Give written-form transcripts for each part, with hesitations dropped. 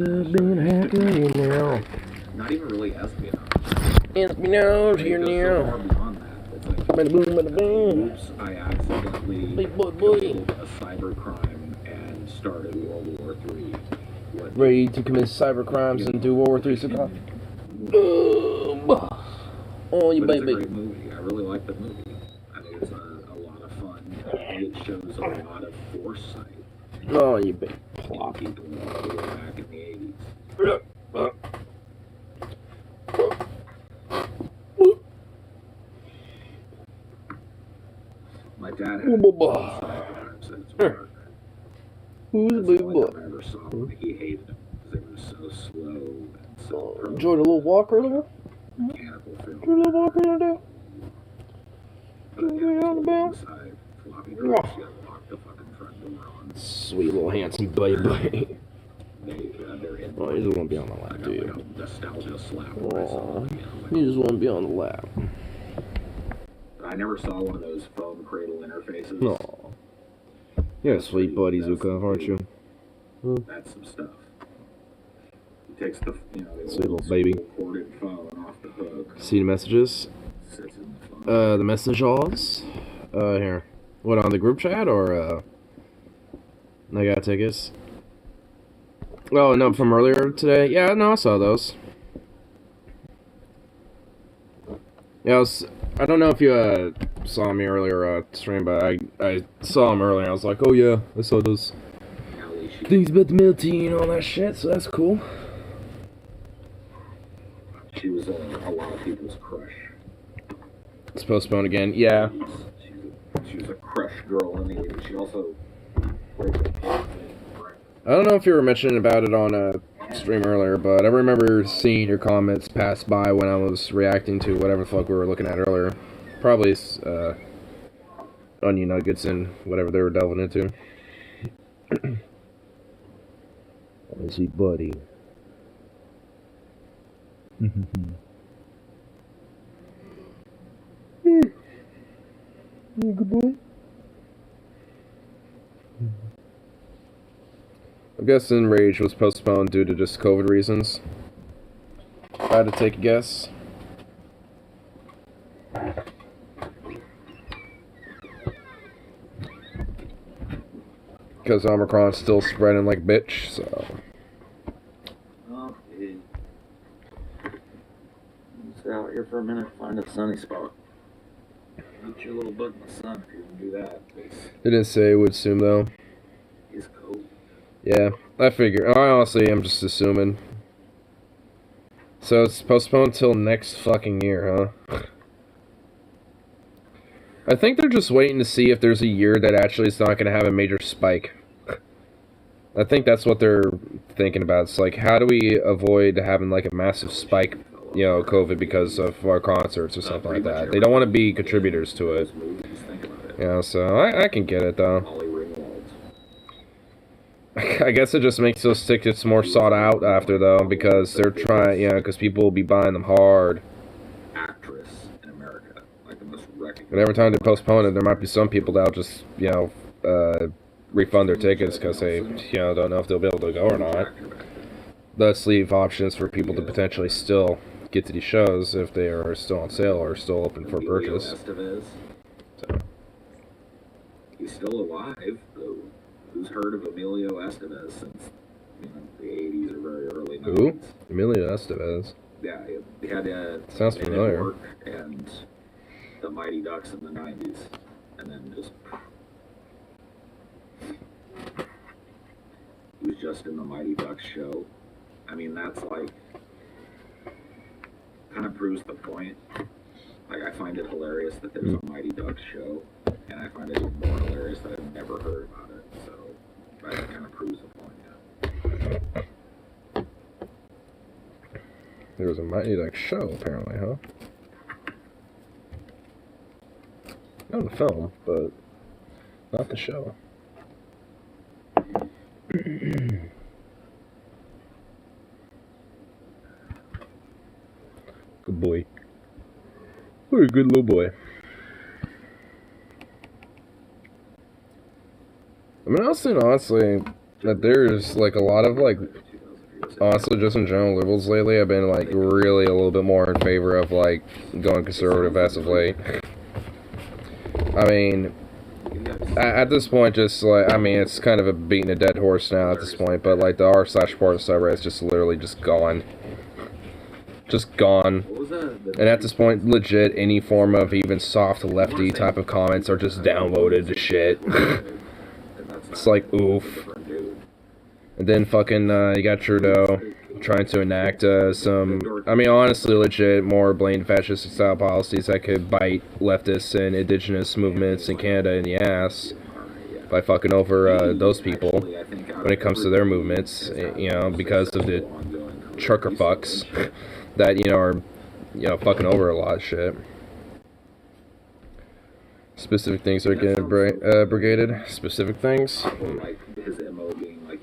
Being happy now. Not even really espionage. Espionage here now. So far beyond that. It's like, Bada boom, bada boom. oops, I accidentally Hey, boy. committed a cyber crime and started World War III. Ready to commit cyber crimes and do World War III stuff. Oh, you but baby. It's a great movie. I really like the movie. I think it's a lot of fun. It shows a lot of foresight. Oh, you big Plop. People all the way back in the 80s. My dad had cyber since work. Who's the big boy? I ever saw him. He hated them because they were so slow and so enjoyed a little walk earlier? mechanical film. Enjoyed a little walk earlier? But again, on the inside, floppy drives, you gotta lock the fucking front door on. Sweet little handsome baby. They're in. Oh, you just want to be on the lap, do you? Like a nostalgia slap. Oh, you just want to be on the lap. I never saw one of those foam cradle interfaces. Oh. You're a sweet buddy, Zuka, aren't you? That's some stuff. He takes the, the sweet little baby. corded phone off the hook. See the messages? Sits in the phone. The messages? Here. What, on the group chat, or, I got tickets? Oh, no, from earlier today? Yeah, no, I saw those. Yeah, I don't know if you, saw me earlier, stream, but I saw him earlier. I was like, oh yeah, I saw those things about the milk tea and all that shit, so that's cool. She was a lot of people's crush. It's postponed again, yeah. She was a crush girl in the 80s. She also played the kid. I don't know if you were mentioning about it on stream earlier, but I remember seeing your comments pass by when I was reacting to whatever the fuck we were looking at earlier. Probably onion nuggets and whatever they were delving into. Is he buddy? Good boy. I'm guessing Rage was postponed due to just COVID reasons. If I had to take a guess. Because Omicron's still spreading like bitch, so. Well, sit out here for a minute, find a sunny spot. Get your little butt in the sun if you can do that. They didn't say it would soon though. It's cold. Yeah, I figure. Honestly, I'm just assuming. So it's postponed till next fucking year, huh? I think they're just waiting to see if there's a year that actually is not going to have a major spike. I think that's what they're thinking about. It's like, how do we avoid having like a massive spike, COVID because of our concerts or something like that. They don't want to be contributors to it. So I can get it though. I guess it just makes those tickets more sought out after though, because they're trying, because people will be buying them hard. Actress in America, like the most recognized. And every time they postpone it, there might be some people that'll just, refund their tickets because they, don't know if they'll be able to go or not. Thus leave options for people to potentially still get to these shows if they are still on sale or still open for purchase. So. He's still alive, though. Who's heard of Emilio Estevez since the 80s or very early 90s? Who? Emilio Estevez? Yeah, he had sounds familiar. And the Mighty Ducks in the 90s, and then just he was just in the Mighty Ducks show. I mean, that's like kind of proves the point. Like, I find it hilarious that there's a Mighty Ducks show, and I find it even more hilarious that I've never heard about it. So that kind of proves the point. Yeah. There was a Mighty Ducks show, apparently, huh? Not the film, but not the show. Good boy. What a good little boy. I mean, I was saying honestly that there's like a lot of like honestly, just in general, liberals lately, I've been, like, really a little bit more in favor of, like, going conservative as of late. I mean, at this point, just, like, I mean, it's kind of a beating a dead horse now at this point, but, like, the r/port subreddit is just literally just gone. Just gone. And at this point, legit, any form of even soft lefty type of comments are just downvoted to shit. It's like, oof. And then fucking, you got Trudeau trying to enact some, I mean, honestly, legit, more blatant fascist style policies that could bite leftists and indigenous movements in Canada in the ass by fucking over those people when it comes to their movements, you know, because of the trucker fucks that, you know, are, you know, fucking over a lot of shit. Specific things are getting brigaded. Specific things.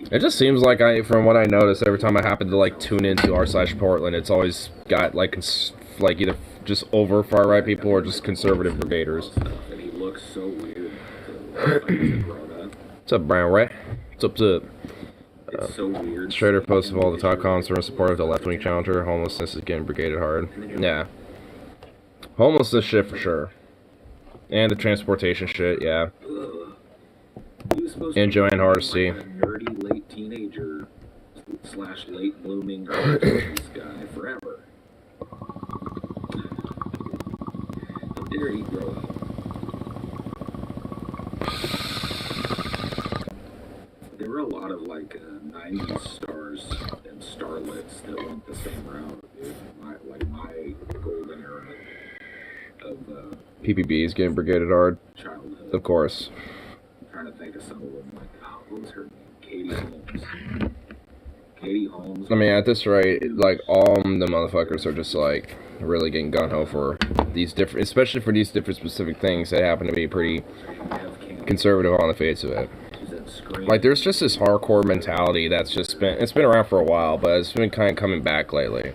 It just seems like from what I notice, every time I happen to like tune into r/Portland, it's always got like either just over far right people or just conservative brigaders. What's up, Brown Rat? What's up? It's so weird. Schrader posts of all the top comments are in support of the left-wing challenger. Homelessness is getting brigaded hard. Yeah. Homelessness shit for sure. And the transportation shit, yeah. And Joanne Hardesty. Nerdy late teenager / late blooming guy forever. How dare he grow up? There were a lot of like 90s stars and starlets that went the same route. Dude. My golden era of PPB is getting brigaded hard. Childhood. Of course. I'm trying to think of some of them. Like, oh, what was her name? Katie Holmes. Katie Holmes. I mean, at this rate, like, all the motherfuckers are just, like, really getting gung-ho for these different, especially for these different specific things that happen to be pretty conservative on the face of it. Like, there's just this hardcore mentality that's just been, it's been around for a while, but it's been kind of coming back lately.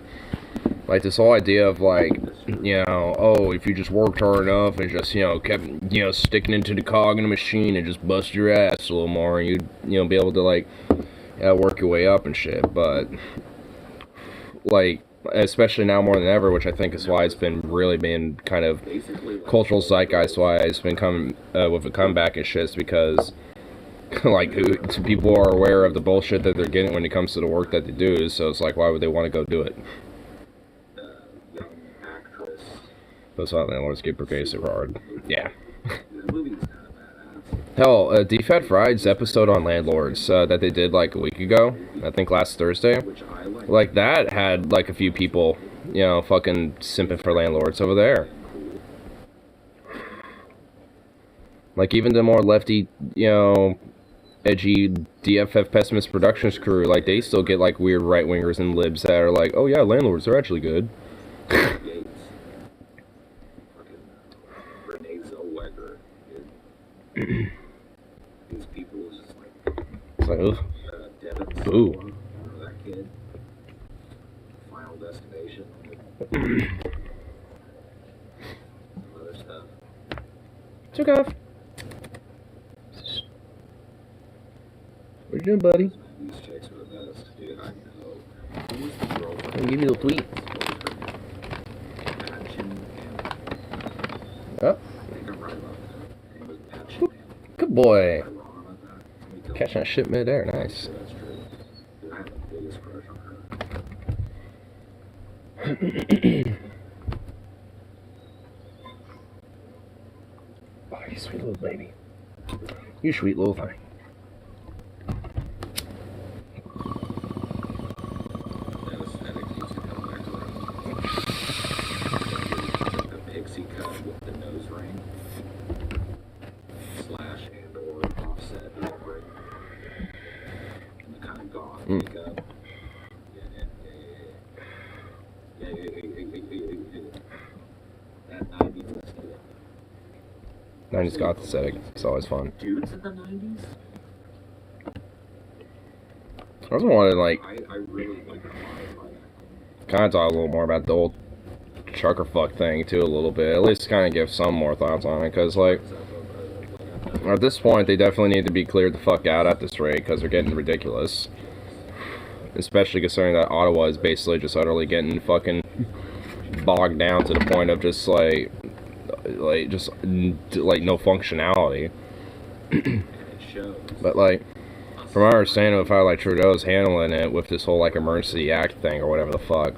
Like, this whole idea of, like, you know, oh, if you just worked hard enough and just, you know, kept, you know, sticking into the cog in the machine and just bust your ass a little more, and you'd, you know, be able to, like, work your way up and shit. But, like, especially now more than ever, which I think is why it's been really been kind of cultural zeitgeist, why it's been coming with a comeback and shit, is because, like, people are aware of the bullshit that they're getting when it comes to the work that they do, so it's like, why would they want to go do it? Those hot landlords get brigaded super hard. Yeah. Hell, DFAT Fried's episode on landlords that they did like a week ago, I think last Thursday, like that had like a few people, you know, fucking simping for landlords over there. Like even the more lefty, you know, edgy DFF pessimist productions crew, like they still get like weird right wingers and libs that are like, oh yeah, landlords are actually good. These people was just like, it's like, ooh. Devin, ooh. That kid. Final Destination. Some other stuff. Took off. What you doing, buddy? These chicks were the best, dude. I know. Who was the girlfriend? I'll give you a tweet. Oh. Good boy. Catching that shit mid-air, nice. Oh, you sweet little baby. You sweet little thing. '90s goth aesthetic. It's always fun. Dudes in the '90s. I also wanted to like I really like kind of talk a little more about the old trucker fuck thing too a little bit. At least kind of give some more thoughts on it, because like at this point they definitely need to be cleared the fuck out at this rate because they're getting ridiculous. especially considering that Ottawa is basically just utterly getting fucking bogged down to the point of just like no functionality. But like, from my understanding of how like Trudeau's handling it with this whole like emergency act thing or whatever the fuck,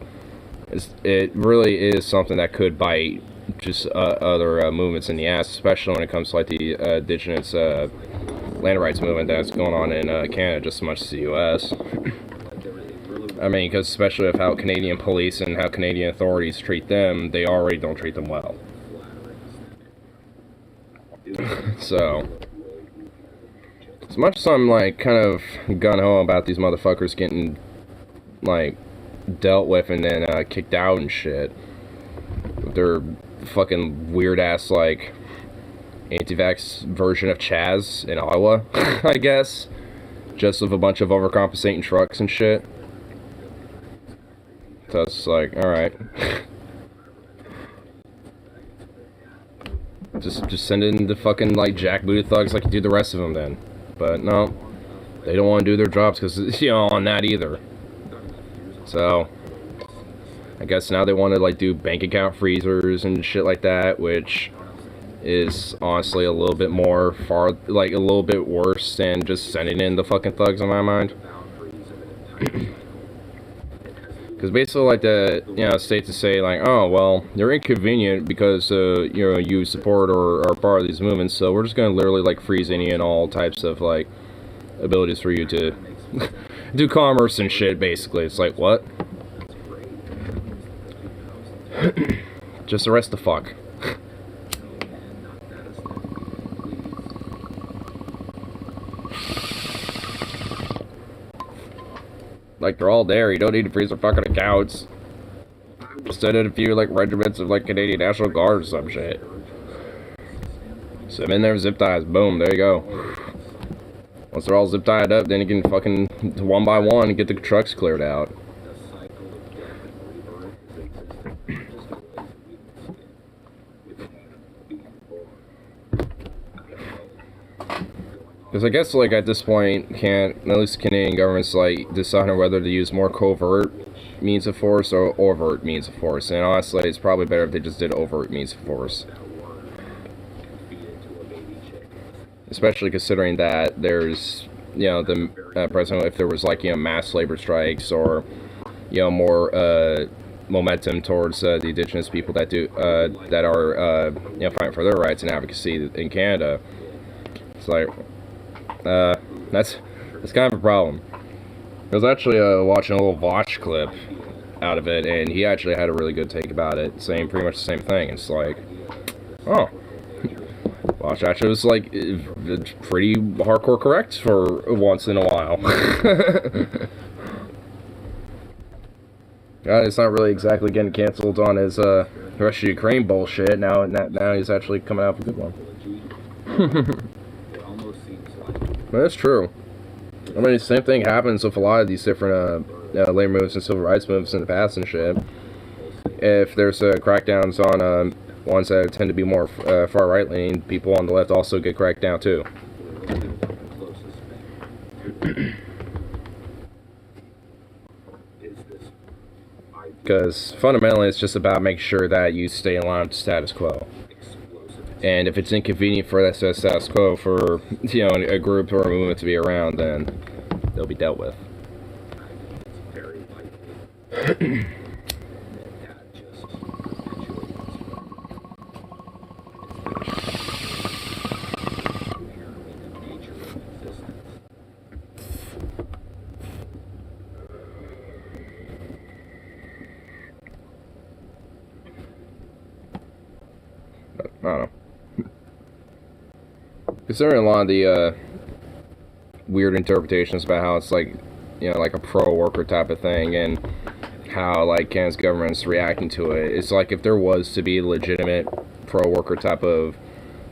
it really is something that could bite just other movements in the ass, especially when it comes to like the indigenous land rights movement that's going on in Canada just as much as the U.S. I mean, because especially with how Canadian police and how Canadian authorities treat them, they already don't treat them well. So, as much as I'm like kind of gung-ho about these motherfuckers getting like dealt with and then kicked out and shit, with their fucking weird ass like anti-vax version of Chaz in Ottawa, I guess, just with a bunch of overcompensating trucks and shit. So it's like, all right, just send in the fucking like jackbooted thugs like you do the rest of them then. But no, they don't want to do their jobs because on that either. So I guess now they want to like do bank account freezers and shit like that, which is honestly a little bit more a little bit worse than just sending in the fucking thugs in my mind. Because basically, like the states to say like, oh well, you're inconvenient because you support or are part of these movements, so we're just gonna literally like freeze any and all types of like abilities for you to do commerce and shit. Basically, it's like what? Just arrest the fuck. Like, they're all there. You don't need to freeze their fucking accounts. Just send in a few, like, regiments of, like, Canadian National Guard or some shit. Send in there, zip ties. Boom, there you go. Once they're all zip tied up, then you can fucking, one by one, get the trucks cleared out. Because I guess, like, at this point, at least Canadian government's, like, deciding whether to use more covert means of force or overt means of force. And honestly, it's probably better if they just did overt means of force. Especially considering that there's, the president, if there was, like, mass labor strikes or, more, momentum towards the indigenous people that are fighting for their rights and advocacy in Canada. It's like, that's kind of a problem. I was actually watching a little Vosh clip out of it, and he actually had a really good take about it, saying pretty much the same thing. It's like, oh, Vosh actually was like pretty hardcore correct for once in a while. It's not really exactly getting canceled on his Russia Ukraine bullshit. Now he's actually coming out with a good one. But that's true. I mean, the same thing happens with a lot of these different labor movements and civil rights movements in the past and shit. If there's crackdowns on ones that tend to be more far right leaning, people on the left also get cracked down too. Because fundamentally, it's just about making sure that you stay in line with the status quo. And if it's inconvenient for that status quo for a group or a movement to be around, then they'll be dealt with. I don't know. Considering a lot of the weird interpretations about how it's like, like a pro-worker type of thing, and how like Canada's government's reacting to it, it's like if there was to be a legitimate pro-worker type of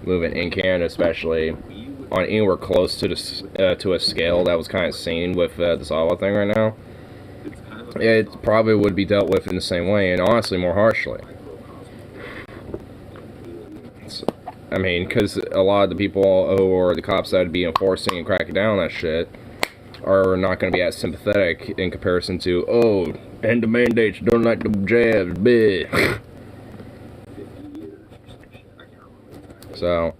movement in Canada, especially on anywhere close to to a scale that was kind of seen with this Ottawa thing right now, it probably would be dealt with in the same way, and honestly more harshly. I mean, because a lot of the people who are the cops that would be enforcing and cracking down on that shit are not going to be as sympathetic in comparison to, oh, end the mandates, don't like the jabs, bleh. 50 years or some shit. I can't remember exactly. So,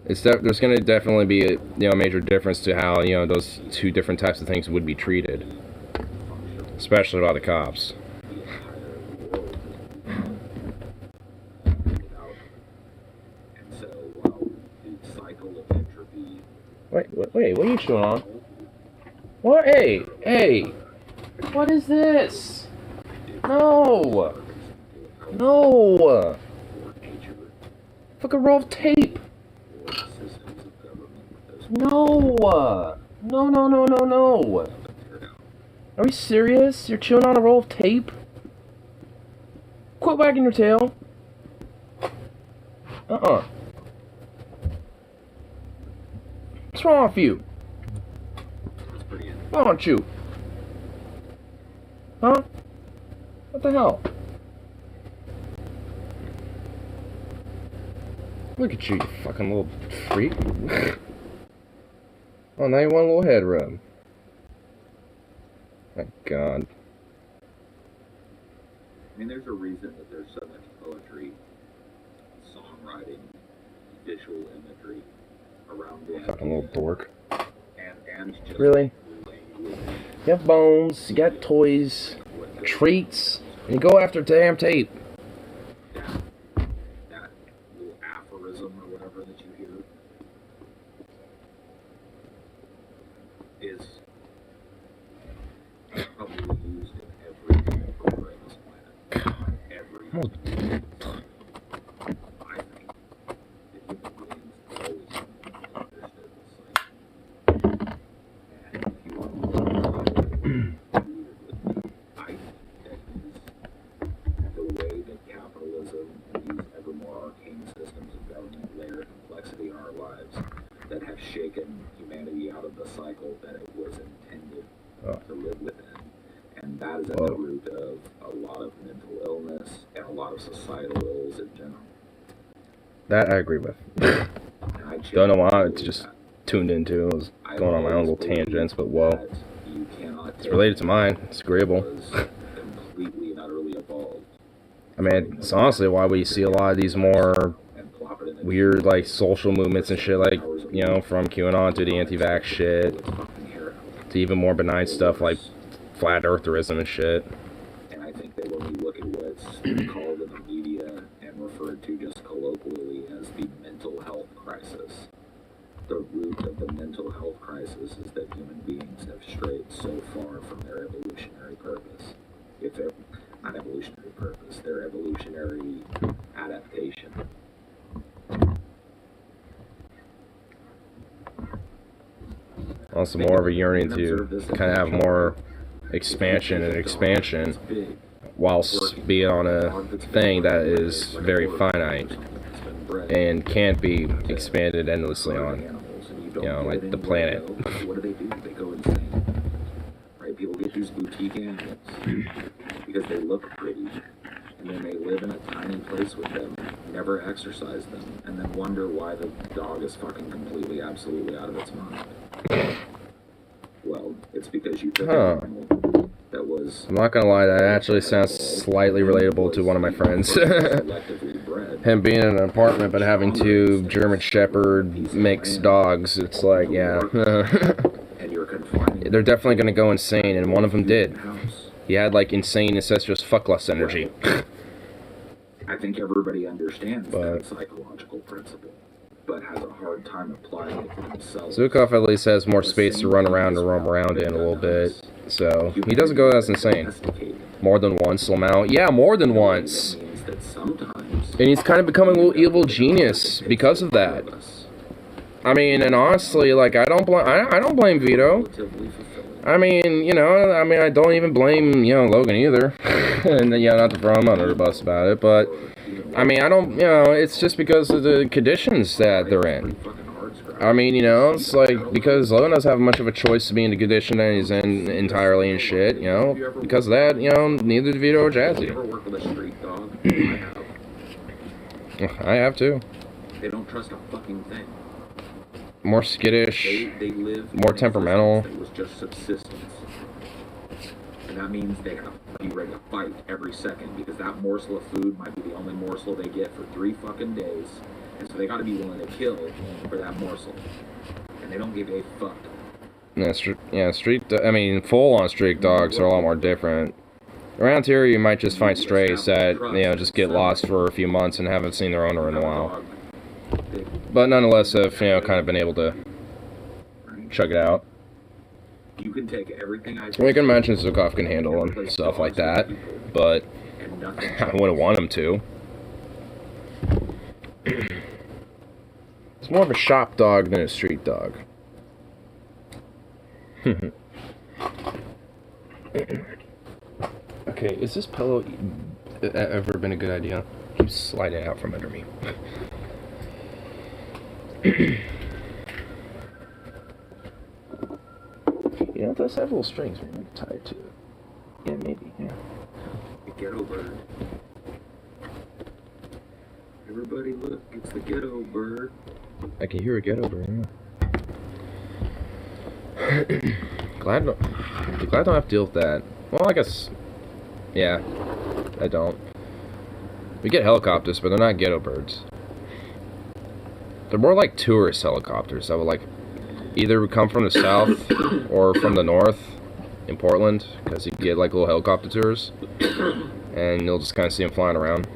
there's going to definitely be a major difference to how those two different types of things would be treated, especially by the cops. The entire world has been without. And so, while the cycle of entropy. Wait, what are you chewing on? What? Hey! What is this? No! No! Fucking roll of tape! No! No! Are you serious? You're chewing on a roll of tape? Quit wagging your tail! What's wrong with you? Why don't you? Huh? What the hell? Look at you, you fucking little freak. Oh, now you want a little head rub. My God. I mean, there's a reason that there's so much poetry, songwriting, visual imagery around the Fucking little dork. and just Really? You have bones, you got toys, treats, and you go after damn tape. That little aphorism or whatever that you hear is probably used in every corner of this planet. Every I think that human beings always understood this cycle. And if you want to I think that is the way that capitalism and these ever more arcane systems of government layer complexity in our lives that have shaken humanity out of the cycle that it was intended to live within. And that is at the root of a lot of mental illness and a lot of societal ills in general. That I agree with. Don't know why, it's just tuned into. I was going on my own little tangents, but whoa. It's related to mine. It's agreeable. Completely and utterly evolved. I mean, it's honestly why we see a lot of these more weird, like, social movements and shit, like, from QAnon to the anti-vax shit, to even more benign stuff like flat eartherism and shit. And I think that when we look at what's called in the media and referred to just colloquially as the mental health crisis, the root of the mental health crisis is that human beings have strayed so far from their evolutionary purpose. It's not evolutionary purpose, their evolutionary adaptation. Also more of a yearning to kind of have more expansion and expansion whilst being on a thing that is very finite and can't be expanded endlessly on, like the planet. What do? They go insane. Right? People get these boutique animals because they look pretty, and then they live in a tiny place with them, never exercise them, and then wonder why the dog is fucking completely, absolutely out of its mind. Well, it's because you took an animal that was... I'm not gonna lie, that actually sounds slightly relatable to one of my friends. Him being in an apartment but having two German Shepherd mixed dogs, it's like, yeah. They're definitely gonna go insane, and one of them did. He had, like, insane incestuous fucklust energy. I think everybody understands that psychological principle, but has a hard time applying it to themselves. Zukov at least has more space to run around and roam around in a little bit, so he doesn't go as insane. More than once, Lamau. Yeah, more than once. And he's kind of becoming a little evil genius because of that. I mean, and honestly, like, I don't blame Vito. I mean, I don't even blame, Logan either. And, not to throw him under the bus about it, but, I mean, I don't, it's just because of the conditions that they're in. I mean, it's like, because Logan doesn't have much of a choice to be in the condition that he's in entirely and shit, because of that, neither do Vito or Jazzy. I have too. They don't trust a fucking thing. more skittish, They live more in temperamental. It was just subsistence. And that means they have to be ready to fight every second because that morsel of food might be the only morsel they get for 3 fucking days. And so they got to be willing to kill for that morsel. And they don't give a fuck. I mean, full-on street dogs are a lot more different. Around here, you might just find strays that, just get lost for a few months and haven't seen their owner in a while. But nonetheless, have, kind of been able to chug it out. You can take everything We can mention Zukov can handle and stuff like that, but I wouldn't want him to. It's more of a shop dog than a street dog. Okay, is this pillow ever been a good idea? Keep sliding out from under me. It does have little strings tied to it. Yeah, maybe, yeah. The ghetto bird. Everybody look, it's the ghetto bird. I can hear a ghetto bird, yeah. glad I don't have to deal with that. Well, I guess, yeah, I don't. We get helicopters, but they're not ghetto birds. They're more like tourist helicopters that would either come from the south or from the north in Portland, because you get little helicopter tours, and you'll just kind of see them flying around.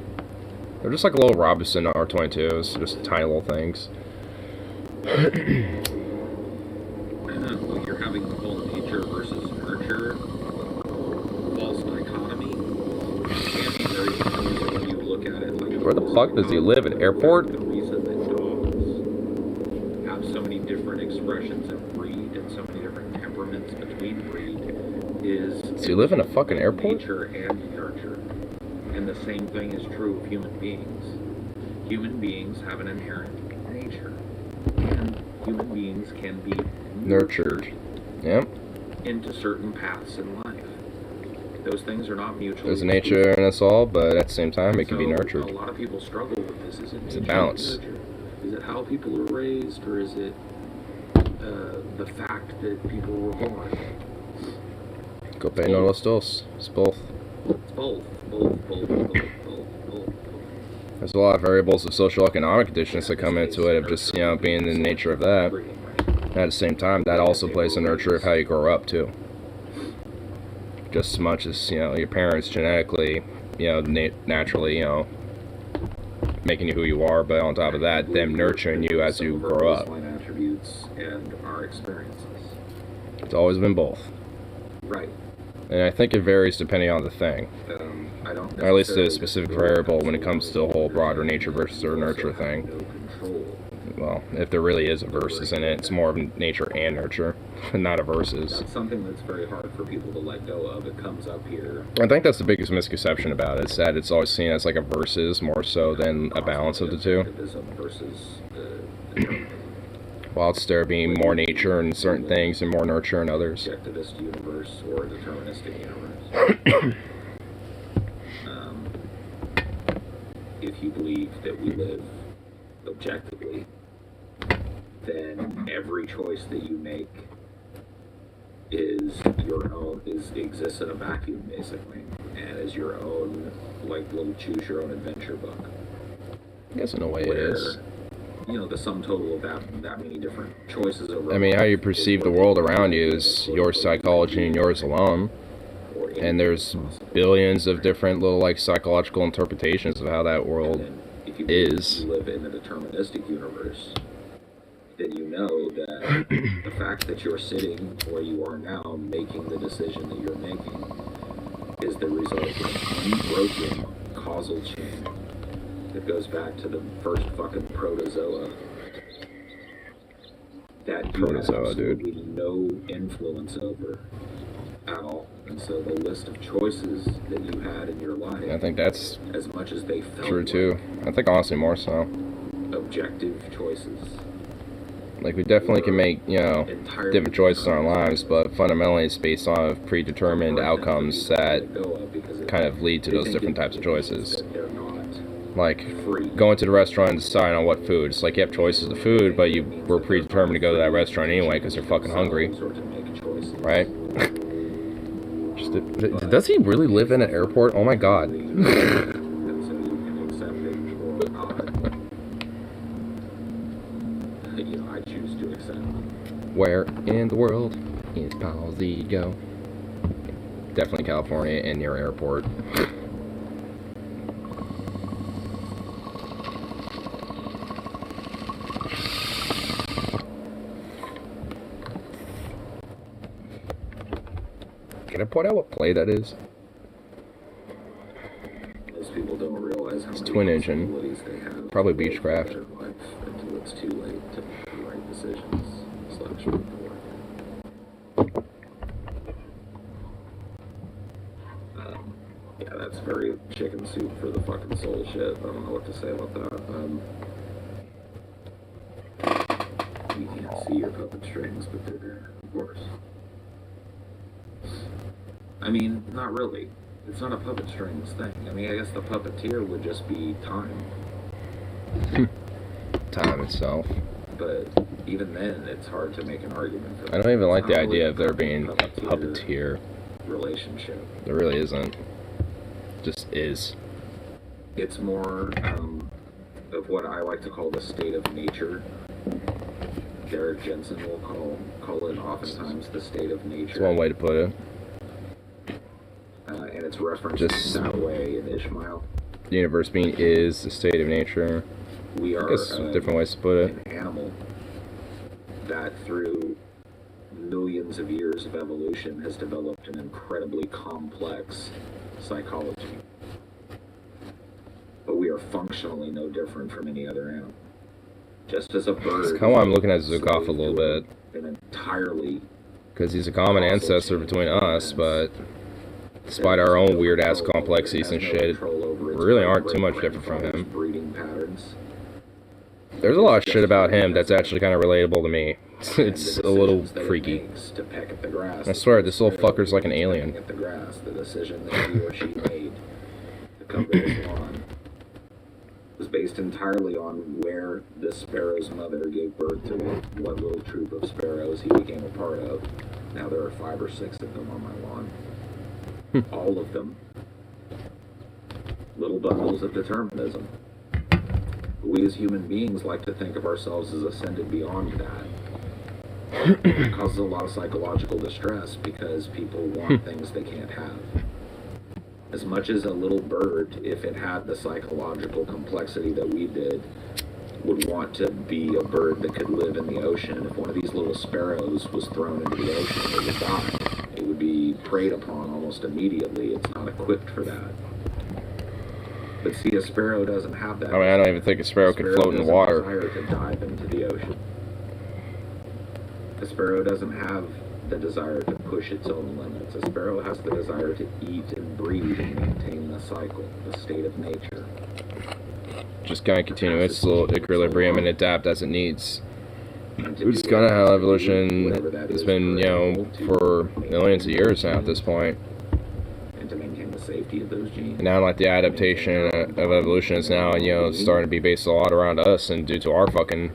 They're just like a little Robinson R-22s, just tiny little things. You're having the whole nature versus nurture false dichotomy. It can be very confusing when you look at it like. Where the fuck does he live? An airport? The reason that dogs have so many different expressions of breed and so many different temperaments between breed is. Does he live in a fucking airport? Nature and nurture. And the same thing is true of human beings. Human beings have an inherent nature. And human beings can be nurtured. Yep. Into certain paths in life. Those things are not mutually There's a nature in us all, but at the same time, it can be nurtured. A lot of people struggle with this. Is it it's a balance. Is it how people are raised, or is it the fact that people were born? Cope no los dos. It's both. It's both. There's a lot of variables of social economic conditions that come into it, of just, being the nature of that. At the same time, that also plays a nurture of how you grow up, too. Just as much as, your parents genetically, naturally, making you who you are, but on top of that, them nurturing you as you grow up. Attributes and our experiences. It's always been both. Right. And I think it varies depending on the thing. I don't or at least a specific variable when it comes to the whole broader nature versus or nurture thing. Well, if there really is a versus in it, it's more of nature and nurture, not a versus. That's something that's very hard for people to let go of. It comes up here. I think that's the biggest misconception about it, is that it's always seen as like a versus more so than a balance of the two. Versus Whilst there being more nature in certain things and more nurture in others. Objectivist universe or a deterministic universe. If you believe that we live objectively, then every choice that you make is your own, exists in a vacuum basically, and is your own little choose your own adventure book. I guess in a way it is. The sum total of that many different choices over. I mean, how you perceive the world around you is your psychology and yours alone. And there's billions of different little psychological interpretations of how that world is. If you live in a deterministic universe, then you know that the fact that you're sitting where you are now making the decision that you're making is the result of an unbroken causal chain that goes back to the first fucking protozoa. That you have absolutely no influence over at all. And so the list of choices that you had in your life, I think that's as much as they felt true too. I think honestly more so. Objective choices. We definitely can make, different choices in our lives, but fundamentally it's based on predetermined outcomes that kind of lead to those different types of choices. like free. going to the restaurant and deciding on what food. It's like you have choices of food, but you were predetermined to go to that restaurant anyway because you're fucking hungry, right? Does he really live in an airport? Oh my god. I choose to accept. Where in the world is Palsy go? Definitely California and near airport. Can I point out what play that is? Most people don't realize how It's many twin engine. possibilities they have. Probably Beechcraft. Until it's too late to make the right decisions. Yeah, that's very chicken soup for the fucking soul shit. I don't know what to say about that. You can't see your puppet strings, but they're there, of course. I mean, not really. It's not a puppet strings thing. I mean, I guess the puppeteer would just be time. Time itself. But even then, it's hard to make an argument for that. I don't even like the It's not idea really of there being a puppeteer. Relationship. There really isn't. Just is. It's more of what I like to call the state of nature. Derek Jensen will call it oftentimes the state of nature. It's one way to put it. And it's referenced Just that way in Ishmael. The universe being is the state of nature. We are I guess different ways to put it. an animal that through millions of years of evolution has developed an incredibly complex psychology. But we are functionally no different from any other animal. Just as a bird. It's kind of why I'm looking at Zukoff a little bit. An entirely. Because he's a common ancestor between us, but despite our own weird ass complexities and shit, we really aren't too much different from him. Breeding patterns. There's a lot of shit about him that's actually kind of relatable to me. It's a little freaky. I swear, this little fucker's like an alien. The grass, the decision that he or she made to cover his lawn was based entirely on where the sparrow's mother gave birth to what little troop of sparrows he became a part of. Now there are 5 or 6 of them on my lawn. All of them. Little bundles of determinism. We as human beings like to think of ourselves as ascended beyond that. It causes a lot of psychological distress because people want things they can't have. As much as a little bird, if it had the psychological complexity that we did, would want to be a bird that could live in the ocean, if one of these little sparrows was thrown into the ocean, it would die. It would be preyed upon almost immediately. It's not equipped for that. But see, a sparrow doesn't have that. I mean, I don't even think a sparrow could float in water. A sparrow doesn't desire to dive into the ocean. A sparrow doesn't have the desire to push its own limits. A sparrow has the desire to eat and breathe and maintain the cycle, the state of nature. Just kind of continue its little equilibrium and adapt as it needs. Which is kind of how evolution has been, you know, for millions of years now at this point. And to maintain the safety of those genes. And now, like, the adaptation of evolution is now, you know, starting to be based a lot around us and due to our fucking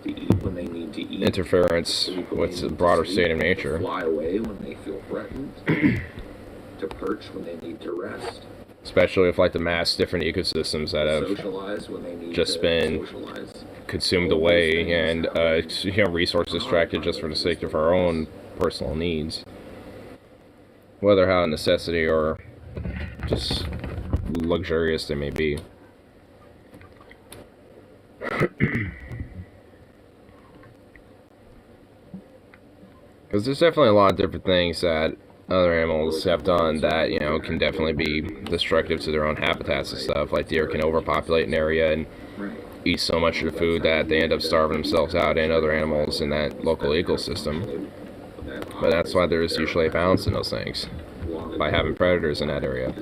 interference with the broader state of nature. Fly away when they feel threatened. To perch when they need to rest. Especially with, like, the mass different ecosystems that have just been consumed away and, you know, resources extracted just for the sake of our own personal needs. Whether how a necessity or just luxurious they may be. Because there's definitely a lot of different things that other animals have done that, you know, can definitely be destructive to their own habitats and stuff. Like deer can overpopulate an area and eat so much of the food that they end up starving themselves out and other animals in that local ecosystem. But that's why there's usually a balance in those things, by having predators in that area.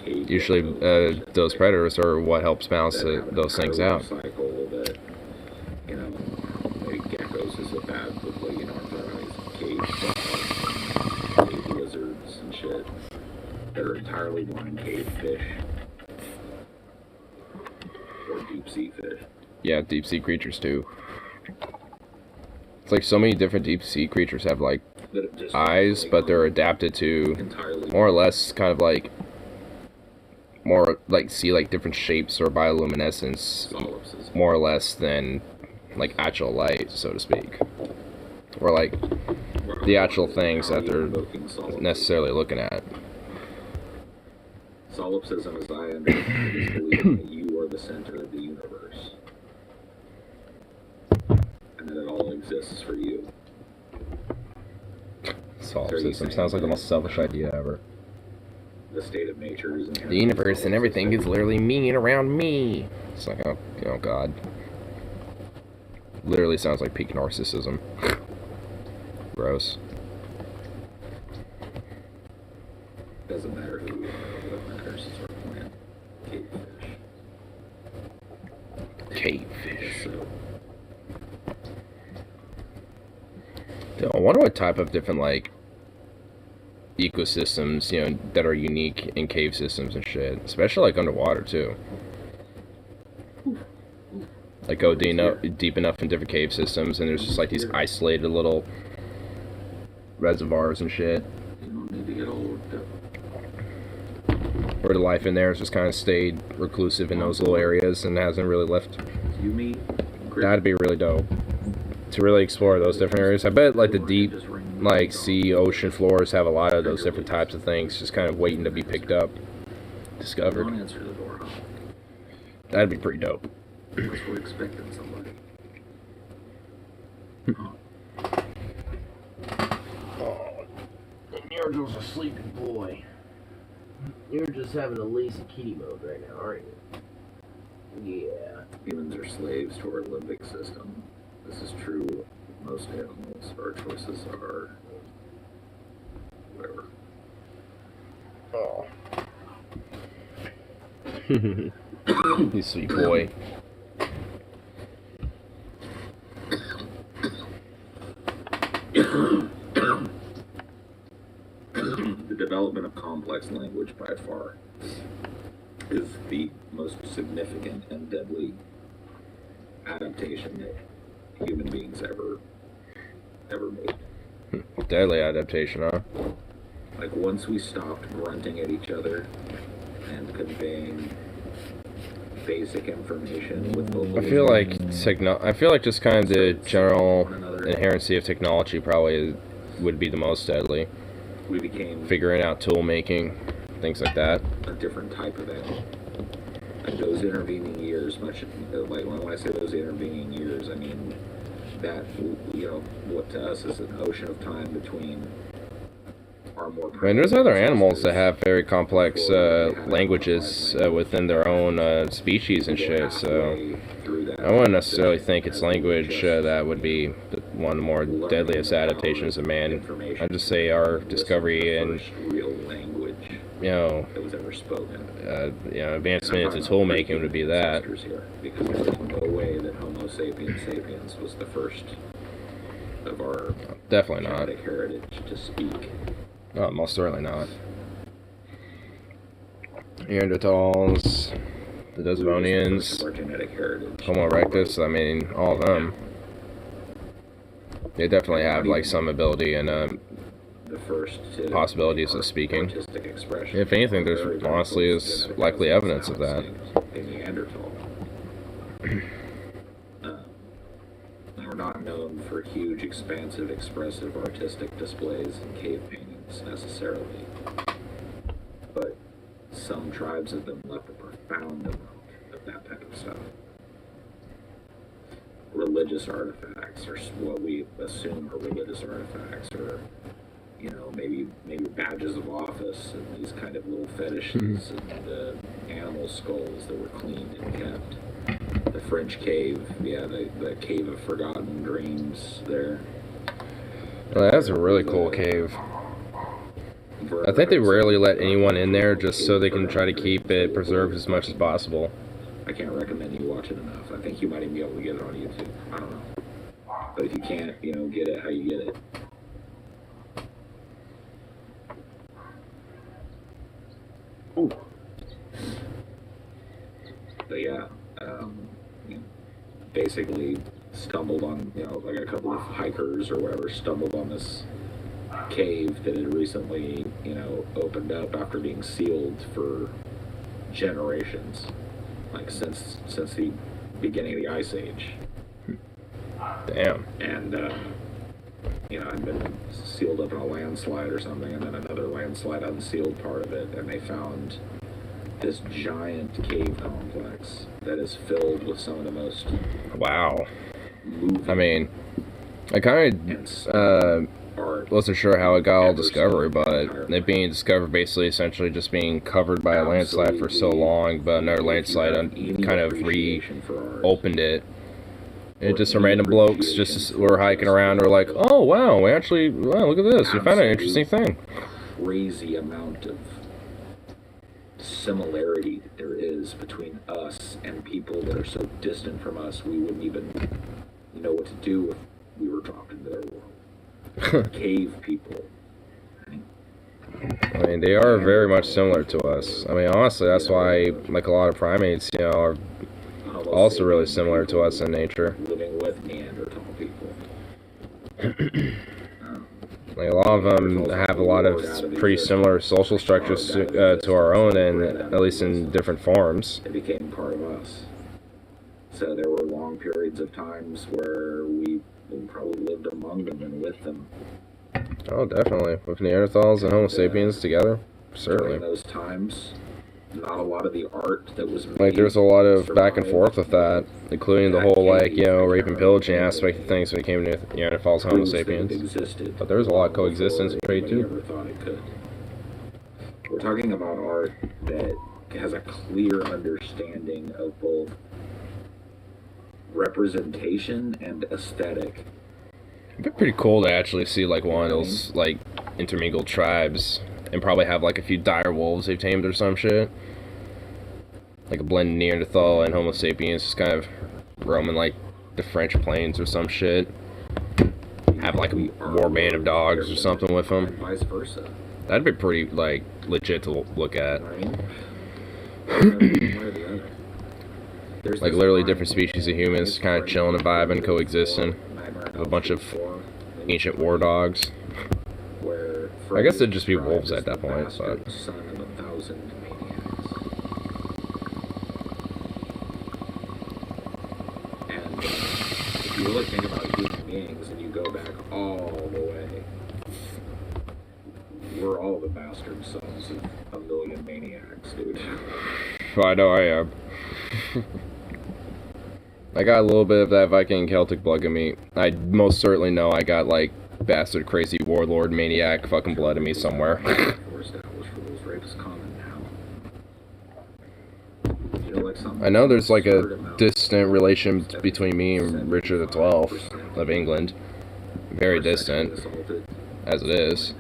Usually those predators are what helps balance those things out. that are entirely blind cave fish or deep sea fish. Yeah, deep sea creatures too. It's like so many different deep sea creatures have like eyes, but they're adapted to more or less kind of like see like different shapes or bioluminescence more or less than like actual light, so to speak, or like the actual things that they're necessarily looking at. Solipsism, as I understand it, is believing that you are the center of the universe and that it all exists for you. Solipsism sounds like the most selfish idea ever. The state of nature is the universe and everything is literally me and around me. It's like, oh, God. Literally sounds like peak narcissism. Gross. Doesn't matter who we are, what matters is our plan. Cavefish. So, I wonder what type of different, like, ecosystems, that are unique in cave systems and shit. Especially, like, underwater, too. Like, go deep enough in different cave systems, and there's just, like, these isolated little reservoirs and shit. you don't need to get all worked up. Where the life in there has just kind of stayed reclusive in those little areas and hasn't really left. You mean? That'd be really dope. To really explore those different areas. I bet, like, the deep, like, sea, ocean floors have a lot of those different types of things just kind of waiting to be picked up, discovered. Don't answer the door, huh? That'd be pretty dope. Unless we're expecting somebody. Oh, and Nirgel's a sleepy boy. You're just having a lazy kitty mode right now, aren't you? Yeah. Humans are slaves to our limbic system. This is true of most animals. Our choices are whatever. Oh. You sweet boy. The development of complex language by far is the most significant and deadly adaptation that human beings ever made. Deadly adaptation, huh? Like, once we stopped grunting at each other and conveying basic information with I feel like just kind of the general inherency of technology probably would be the most deadly. We became Figuring out tool making, things like that. a different type of animal. Like, those intervening years, like when I say those intervening years, I mean that, what to us is an ocean of time between our more. I mean, there's other animals that have very complex languages within their own species and shit, so I wouldn't necessarily think it's language that would be one of the more deadliest adaptations of man. I'd just say our discovery and, real language that was ever spoken. advancement into tool making would be that. Here, because there's no way that Homo sapiens sapiens was the first of our Definitely not. genetic heritage to speak. Oh, most certainly not. Neanderthals, the Devonians, Our genetic heritage. Homo erectus, I mean, all of them. They definitely have, like, some ability and The first to possibilities of speaking. artistic expression. If anything, there's Very honestly complex is genetic likely evidence of that. in Neanderthal. We're not known for huge, expansive, expressive, artistic displays in cave paintings necessarily, but some tribes of them left a profound amount of that type of stuff. Religious artifacts, or what we assume are religious artifacts, or maybe badges of office, and these kind of little fetishes, and animal skulls that were cleaned and kept. The French cave, the cave of forgotten dreams there. Well, that's a really cool cave. I think they rarely let anyone in there just so they can try to keep it preserved as much as possible. I can't recommend you watch it enough. I think you might even be able to get it on YouTube. I don't know. But if you can't, get it how you get it. Ooh. But yeah, you know, basically stumbled on, like a couple of hikers or whatever stumbled on this cave that had recently, opened up after being sealed for generations, like since the beginning of the Ice Age. Damn. And I'd been sealed up in a landslide or something, and then another landslide unsealed part of it, and they found this giant cave complex that is filled with some of the most Wow. moving I mean, I kind of art wasn't sure how it got all ever discovered, seen in but my entire it being discovered basically essentially just being covered by a landslide for so long, but another landslide kind of reopened it. It just some random blokes just were hiking around, were like, oh wow, wow, look at this, we found an interesting thing. Crazy amount of similarity that there is between us and people that are so distant from us we wouldn't even know what to do if we were dropped into their world. Cave people. I mean, they are very much similar to us. I mean, honestly, that's why, like a lot of primates, are also really similar to us in nature. Living with Neanderthal people. Like, a lot of them have a lot of pretty similar social structures to our own, and at least in different forms. They became part of us. So there were long periods of times where we probably lived among them and with them. Oh, definitely. With Neanderthals and Homo sapiens together, certainly. During those times, not a lot of the art that was made Like, there's a lot of back and forth with that, including the whole, like, rape and pillaging aspect of things when it came to Neanderthals and Homo sapiens. But there was a lot of coexistence and trade, too. Ever thought it could. We're talking about art that has a clear understanding of both representation and aesthetic. It'd be pretty cool to actually see, like, one of those, like, intermingled tribes and probably have, like, a few dire wolves they've tamed or some shit. Like a blended Neanderthal and Homo sapiens just kind of roaming, like, the French plains or some shit. Have, like, a war band of dogs or something with them. And vice versa. That'd be pretty, like, legit to look at. Like, literally different species of humans kind of chilling and vibing, coexisting. With a bunch of ancient war dogs. I guess it'd just be wolves at that point, but... And if you really think about human beings and you go back all the way, we're all the bastard sons of a million maniacs, dude. I know I am. I got a little bit of that Viking Celtic blood in me. I most certainly know I got, like, bastard, crazy, warlord, maniac fucking blood in me somewhere. I know there's, like, a distant relation between me and Richard XII of England. Very distant, as it is.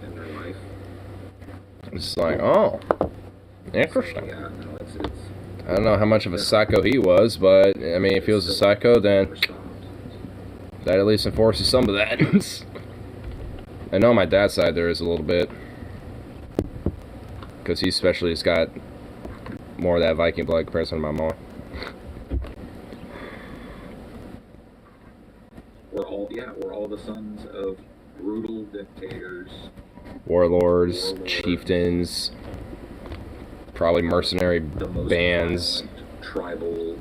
It's like, oh, interesting. I don't know how much of a psycho he was, but, I mean, if he was a psycho, then that at least enforces some of that. I know on my dad's side there is a little bit. Because he especially has got more of that Viking blood compared to my mom. We're all the sons of brutal dictators. Warlords, chieftains, probably mercenary bands. Tribal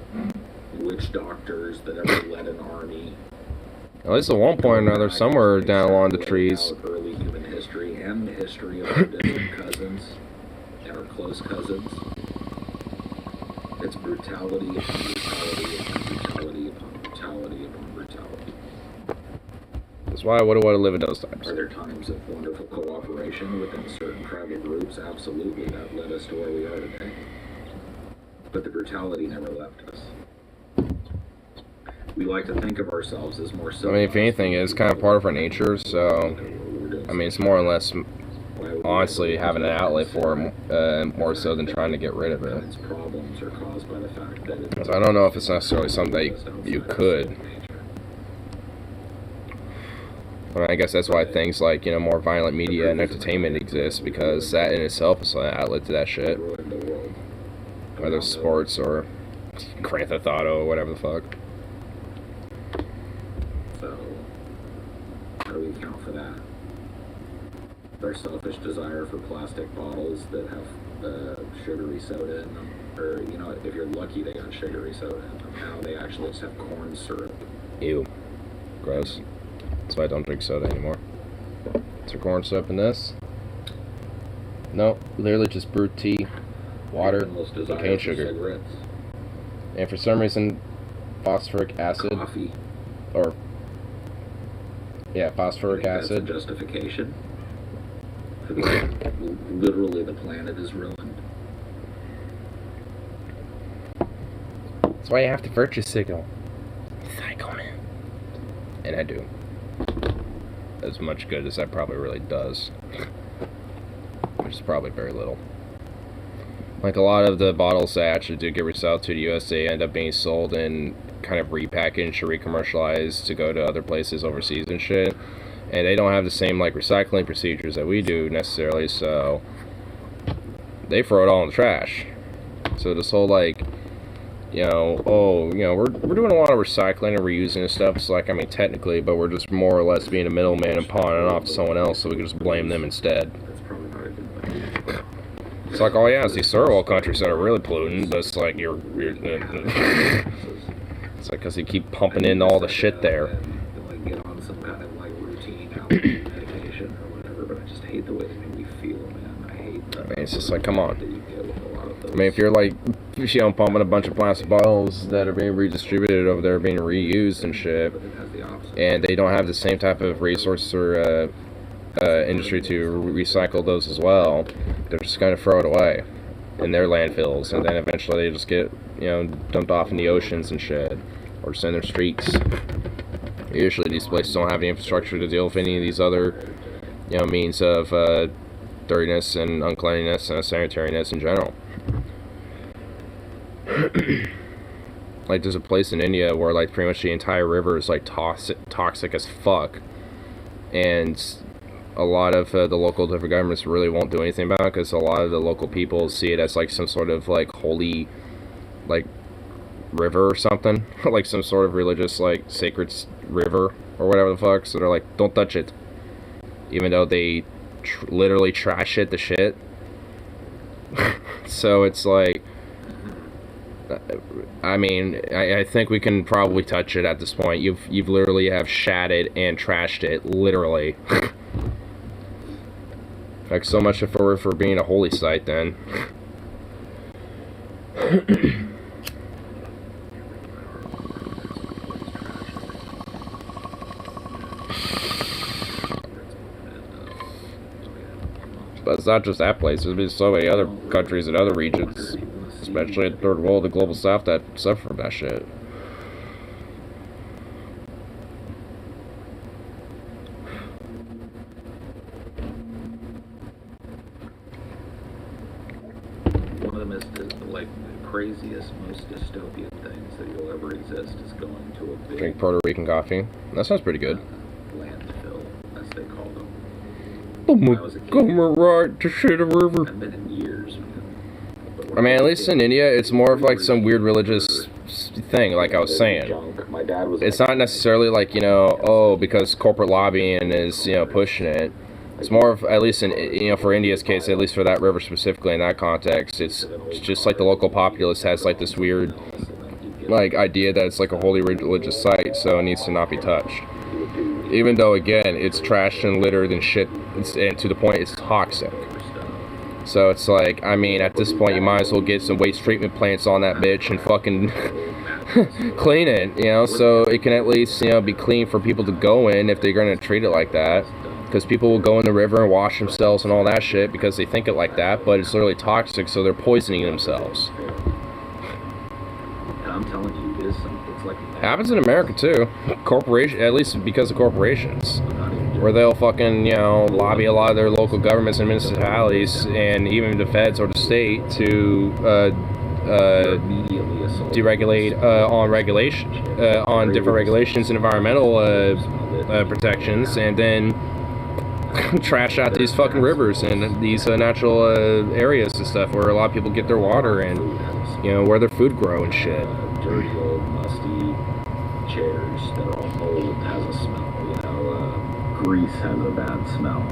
witch doctors that ever led an army. At least at one point or another, somewhere down along the trees. Early human history and the history of our distant cousins and our close cousins. It's brutality upon brutality upon brutality upon brutality upon brutality. That's why I would want to live in those times. Are there times of wonderful cooperation within certain tribal groups? Absolutely, that led us to where we are today. But the brutality never left us. We like to think of ourselves as more civilized. I mean, if anything, it's kind of part of our nature, so... I mean, it's more or less, honestly, having an outlet for it, more so than trying to get rid of it. Its problems are caused by the fact that So I don't know if it's necessarily something that you could. I mean, I guess that's why things like, more violent media and entertainment exist, because that in itself is an outlet to that shit. ruined the world whether it's sports or Grand Theft Auto or whatever the fuck. So, how do we account for that? Their selfish desire for plastic bottles that have sugary soda in them, or you know, if you're lucky, they got sugary soda in them. Now they actually just have corn syrup. Ew, gross. That's why I don't drink soda anymore. Is there corn syrup in this? No, literally just brewed tea, water, and cane sugar. Cigarettes. And for some reason, phosphoric acid, Coffee. or yeah, phosphoric acid. That's a justification. Literally, the planet is ruined. That's why you have to virtue signal. Psycho man. And I do. As much good as that probably really does. Which is probably very little. Like a lot of the bottles that actually do get resold to the US, they end up being sold and kind of repackaged or re-commercialized to go to other places overseas and shit. And they don't have the same like recycling procedures that we do necessarily, so they throw it all in the trash. So this whole like, you know, oh, you know, we're doing a lot of recycling and reusing and stuff. It's like, I mean, technically, but we're just more or less being a middleman and pawning it off to someone else, so we can just blame them instead. That's probably not a good thing. It's like, oh yeah, it's these third world countries that are really polluting, but it's like you're it's like because you keep pumping in all the shit there. Like get on some kind of like routine medication or whatever, but I just hate the way they make me feel, man. I hate that. I mean, it's just like, come on. That you get with a lot of those. I mean, if you're like, you know, pumping a bunch of plastic bottles that are being redistributed over there, being reused and shit, But it has the opposite. and they don't have the same type of resources or industry to recycle those as well, they're just going to throw it away in their landfills, and then eventually they just get, you know, dumped off in the oceans and shit, or just in their streets. Usually these places don't have the infrastructure to deal with any of these other, you know, means of dirtiness and uncleanliness and sanitariness in general. Like there's a place in India where like pretty much the entire river is like toxic as fuck, and a lot of the local different governments really won't do anything about it because a lot of the local people see it as like some sort of like holy like river or something like some sort of religious like sacred river or whatever the fuck, so they're like, don't touch it, even though they literally trash it to shit. So it's like, I mean, I think we can probably touch it at this point. You've literally have shat it and trashed it, literally. Like, so much for being a holy site, then. But it's not just that place. There's been so many other countries and other regions, especially in the third world, the global south, that suffer from that shit. One of the craziest, most dystopian things that will ever exist is going to a big Drink Puerto Rican coffee. That sounds pretty good. landfill, as they call them. Oh When I my was a kid, god, right to shit a river. I've been in years, man. But when I mean, at was a least kid, in India, it's more of like some weird religious thing, like I was saying. junk. My dad was It's like, not necessarily like, you know, oh, because corporate lobbying is, you know, pushing it. It's more of, at least in, you know, for India's case, at least for that river specifically in that context, it's just like the local populace has like this weird, like, idea that it's like a holy religious site, so it needs to not be touched. Even though, again, it's trashed and littered and shit, and to the point it's toxic. So it's like, I mean, at this point, you might as well get some waste treatment plants on that bitch and fucking clean it, you know, so it can at least, you know, be clean for people to go in if they're going to treat it like that. Because people will go in the river and wash themselves and all that shit because they think it like that, but it's literally toxic, so they're poisoning themselves. And I'm telling you, it is something. It's like Happens in America too. Corporation, at least because of corporations, where they'll fucking, you know, lobby a lot of their local governments and municipalities and even the feds or the state to immediately assault deregulate on regulation, on different regulations and environmental protections, and then trash out these fucking rivers and these natural areas and stuff where a lot of people get their water and, you know, where their food grow and shit. Dirty old musty chairs that are all old has a smell. You know, grease has a bad smell.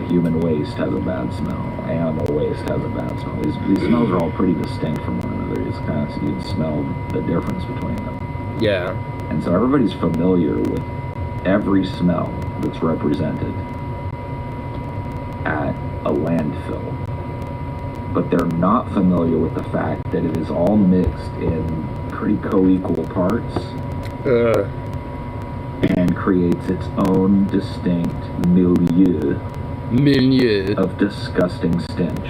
Human waste has a bad smell. Animal waste has a bad smell. These smells are all pretty distinct from one another. It's kind of, you can smell the difference between them. Yeah. And so everybody's familiar with every smell that's represented at a landfill. But they're not familiar with the fact that it is all mixed in pretty co-equal parts and creates its own distinct milieu of disgusting stench.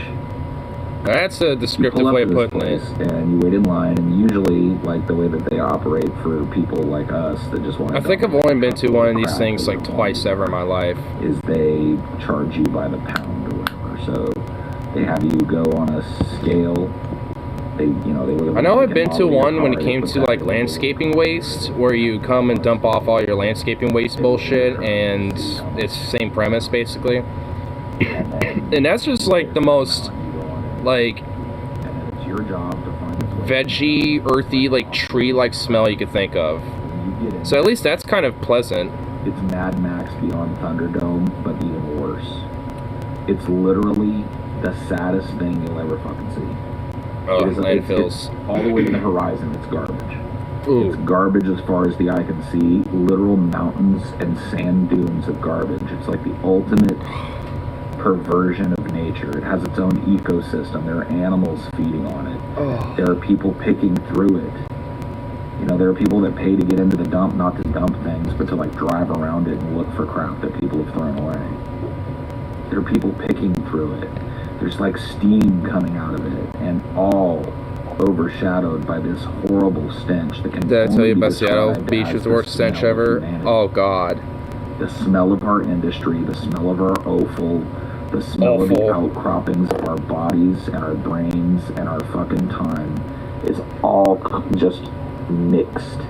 That's a descriptive way of putting it. And you wait in line, and usually, like the way that they operate for people like us that just want to. I think I've only been to one of these things like twice ever in my life. Is they charge you by the pound or whatever. So they have you go on a scale. They I know I've been to one when it came to like landscaping waste, where you come and dump off all your landscaping waste bullshit, and it's the same premise basically. And that's just like the most like it's your job to find veggie, earthy, like tree-like smell you could think of. So at least that's kind of pleasant. It's Mad Max Beyond Thunderdome, but even worse. It's literally the saddest thing you'll ever fucking see. Oh, landfills. It's all the way to the horizon, it's garbage. Ooh. It's garbage as far as the eye can see. Literal mountains and sand dunes of garbage. It's like the ultimate perversion of nature. It has its own ecosystem. There are animals feeding on it. Oh. There are people picking through it. You know, there are people that pay to get into the dump, not to dump things, but to like drive around it and look for crap that people have thrown away. There are people picking through it. There's like steam coming out of it, and all overshadowed by this horrible stench that can. Did I tell you about Seattle described Beach as was the worst stench smell of ever? humanity. Oh god. The smell of our industry, the smell of our offal, the smell of the outcroppings of our bodies and our brains and our fucking time is all just mixed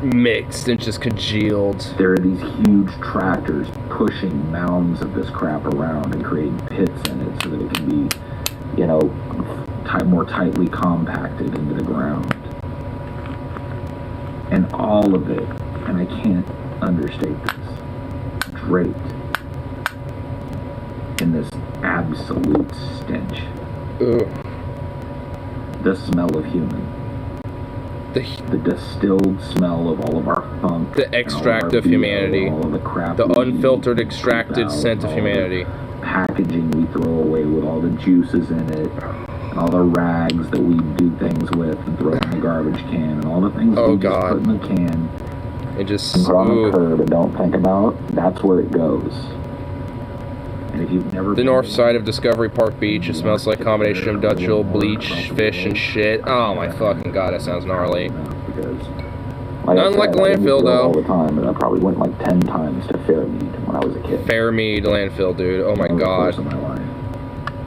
And just congealed. There are these huge tractors pushing mounds of this crap around and creating pits in it so that it can be, you know, more tightly compacted into the ground. And all of it, and I can't understate this, draped in this absolute stench. Ugh. The smell of human. The distilled smell of all of our funk. The extract of humanity. All of the crap. The unfiltered, extracted scent of humanity. Packaging we throw away with all the juices in it. And all the rags that we do things with and throw in the garbage can. And all the things we just put in the can. It just... And put on the curb and don't think about. That's where it goes. And if you've never the north side of Discovery Park Beach, it smells like a combination of Dutch oil, bleach, fish, and shit. Oh my fucking god, that sounds gnarly. Nothing like a landfill, though. All the time, and I probably went like 10 times to Fairmead when I was a kid. Fairmead landfill, dude. Oh my god. Of my life.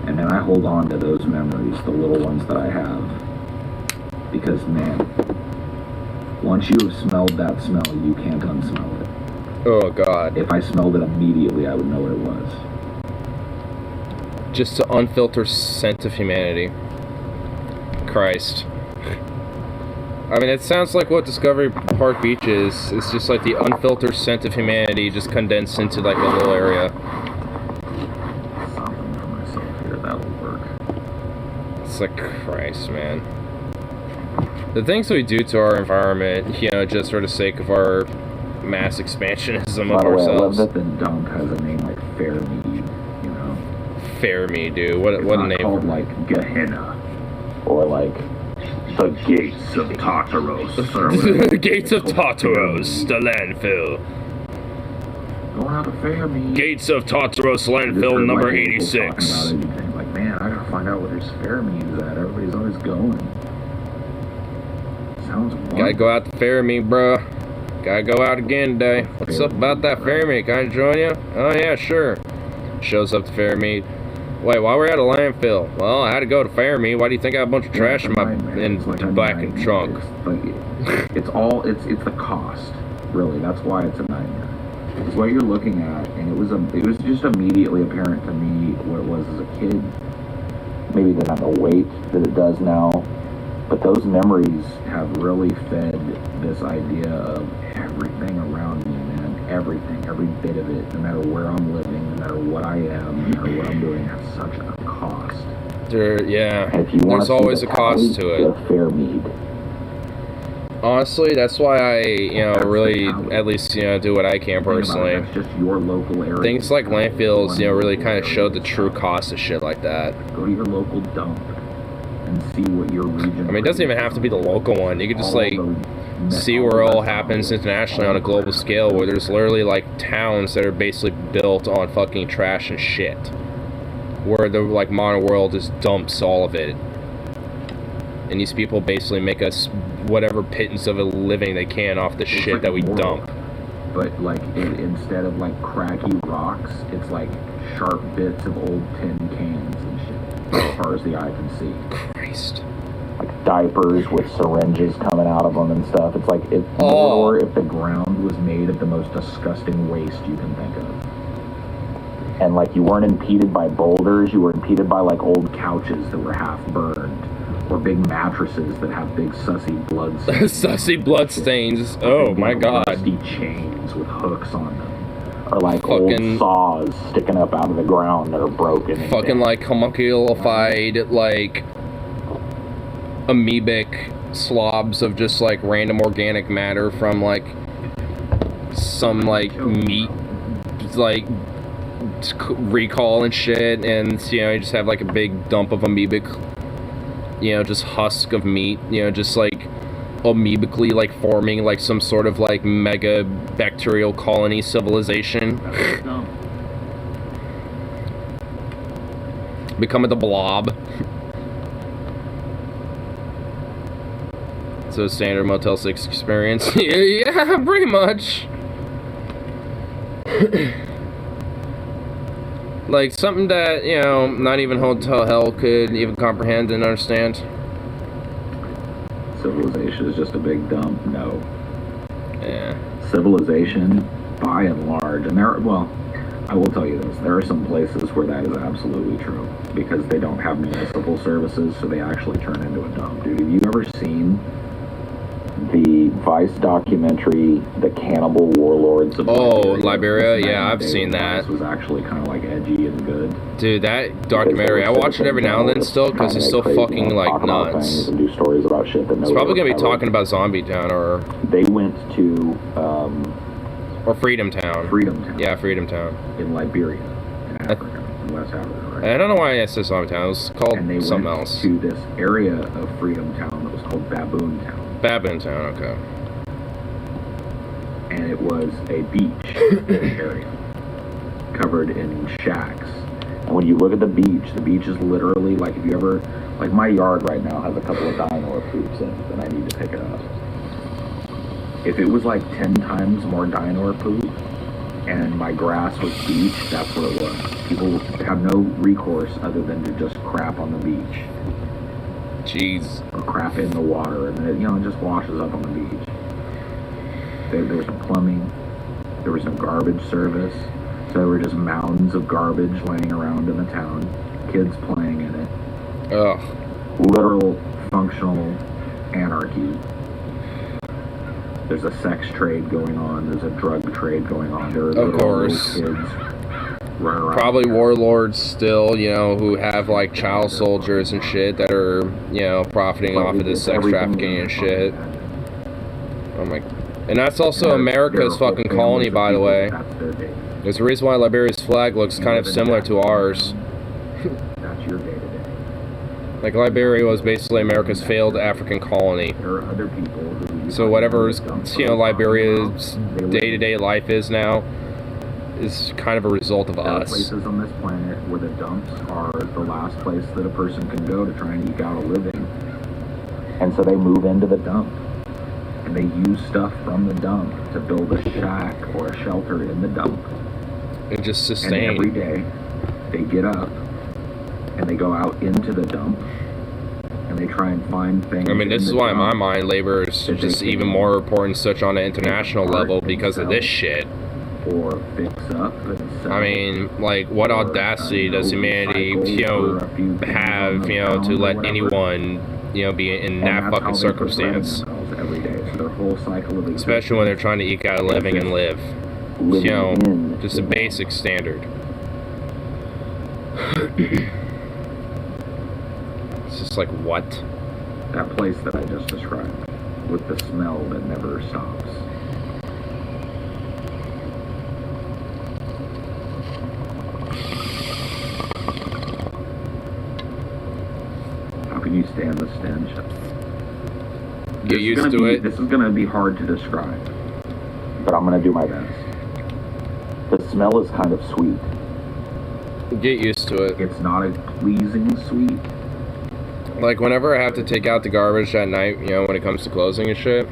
And then I hold on to those memories, the little ones that I have. Because, man, once you have smelled that smell, you can't unsmell it. Oh god. If I smelled it immediately, I would know what it was. Just the unfiltered scent of humanity. Christ. I mean, it sounds like what Discovery Park Beach is. It's just like the unfiltered scent of humanity just condensed into like a little area. Something for myself here, that'll work. It's like, Christ, man. The things we do to our environment, you know, just for the sake of our mass expansionism of ourselves. I love that the dump has a name like Fairmead. Fairmead, dude. What a name. It's called like Gehenna or like the Gates of Tartaros. The Gates of Tartaros, the landfill. Going out to Fairmead. Gates of Tartaros, landfill number 86. Like, man, I gotta find out where there's Fairmead is at. Everybody's always going. Sounds wonderful. Gotta go out to Fairmead, bro. Gotta go out again today. What's up about that Fairmead? Can I join you? Oh yeah, sure. Shows up to Fairmead. Wait, why we're at a landfill? Well, I had to go to Fairmead. Why do you think I have a bunch of trash in my black and trunk? It's the cost, really. That's why it's a nightmare. Because what you're looking at in and it was just immediately apparent to me what it was as a kid. Maybe it didn't have the weight that it does now, but those memories have really fed this idea of everything around me, man. Everything, every bit of it, no matter where I'm living, no matter what I am, no matter what I'm doing, has such a cost. Yeah, and if you there's always a cost to it. The fair mead. Honestly, that's why I, really, at least, do what I can personally. That's just your local area. Things like landfills, really kind of show the true cost of shit like that. Go to your local dump and see what your region. I mean, it doesn't even have to be the local one. You could just, see where it all happens internationally on a global scale, where there's literally, towns that are basically built on fucking trash and shit. Where the, modern world just dumps all of it. And these people basically make us whatever pittance of a living they can off the shit that we dump. But instead of cracky rocks, it's sharp bits of old tin cans and shit, as far as the eye can see. Christ. Diapers with syringes coming out of them and stuff. It's or if the ground was made of the most disgusting waste you can think of. And you weren't impeded by boulders, you were impeded by old couches that were half burned. Or big mattresses that have big sussy blood stains. Sussy blood stains. Oh my god. Rusty chains with hooks on them. Or old saws sticking up out of the ground that are broken. Fucking homunculafied, amoebic slobs of just random organic matter from some meat recall and shit, and you just have a big dump of amoebic, just husk of meat, just amoebically forming some sort of mega bacterial colony civilization. Becoming the blob. So standard Motel 6 experience. Yeah, pretty much. Something that, not even hotel hell could even comprehend and understand. Civilization is just a big dump. No. Yeah. Civilization, by and large, and I will tell you this, there are some places where that is absolutely true, because they don't have municipal services, so they actually turn into a dump. Dude, have you ever seen the Vice documentary, The Cannibal Warlords of Liberia? Yeah, I've seen that. This was actually kind of edgy and good. Dude, that documentary, I watch it every now and then still, because it's still fucking nuts. And do stories about shit that it's probably going to be talking about Zombie Town, or... They went to... or Freedom Town. Freedom Town. Yeah, Freedom Town. In Liberia, in Africa, in West Africa, right? I don't know why I said Zombie Town. It was called something else. And they went to this area of Freedom Town that was called Baboon Town. Baboon Town, okay. And it was a beach area covered in shacks. And when you look at the beach is literally if you ever, my yard right now has a couple of dino poops in it, and I need to pick it up. If it was 10 times more dino poop and my grass was beach, that's what it was. People have no recourse other than to just crap on the beach. Jeez. Or crap in the water, and it just washes up on the beach. There was no plumbing, there was no garbage service, so there were just mounds of garbage laying around in the town, kids playing in it. Ugh. Literal, functional anarchy. There's a sex trade going on, there's a drug trade going on, there are little kids running around. Probably warlords still, who have child soldiers and shit that are, profiting off of this sex trafficking and shit. Oh my. And that's also America's fucking colony, by the way. There's a reason why Liberia's flag looks kind of similar to ours. That's your day to day. Liberia was basically America's failed African colony. There are other people who... So whatever's, Liberia's day-to-day life is now, is kind of a result of us. There are places on this planet where the dumps are the last place that a person can go to try and eke out a living. And so they move into the dump. And they use stuff from the dump to build a shack or a shelter in the dump. And just sustain. And every day, they get up and they go out into the dump and they try and find things. I mean, this is why in my mind labor is just even more important such on an international level because of this shit. or fix up and sell. I mean, like, what audacity does humanity, have, to let anyone, be in that fucking circumstance? Every day. So their whole cycle of especially when they're trying to eke out a living and live. Just a basic standard. It's just like, what? That place that I just described, with the smell that never stops. How can you stand the stench? Get used to it. This is going to be hard to describe, but I'm going to do my best. The smell is kind of sweet. Get used to it. It's not a pleasing sweet. Like, whenever I have to take out the garbage at night, when it comes to closing and shit,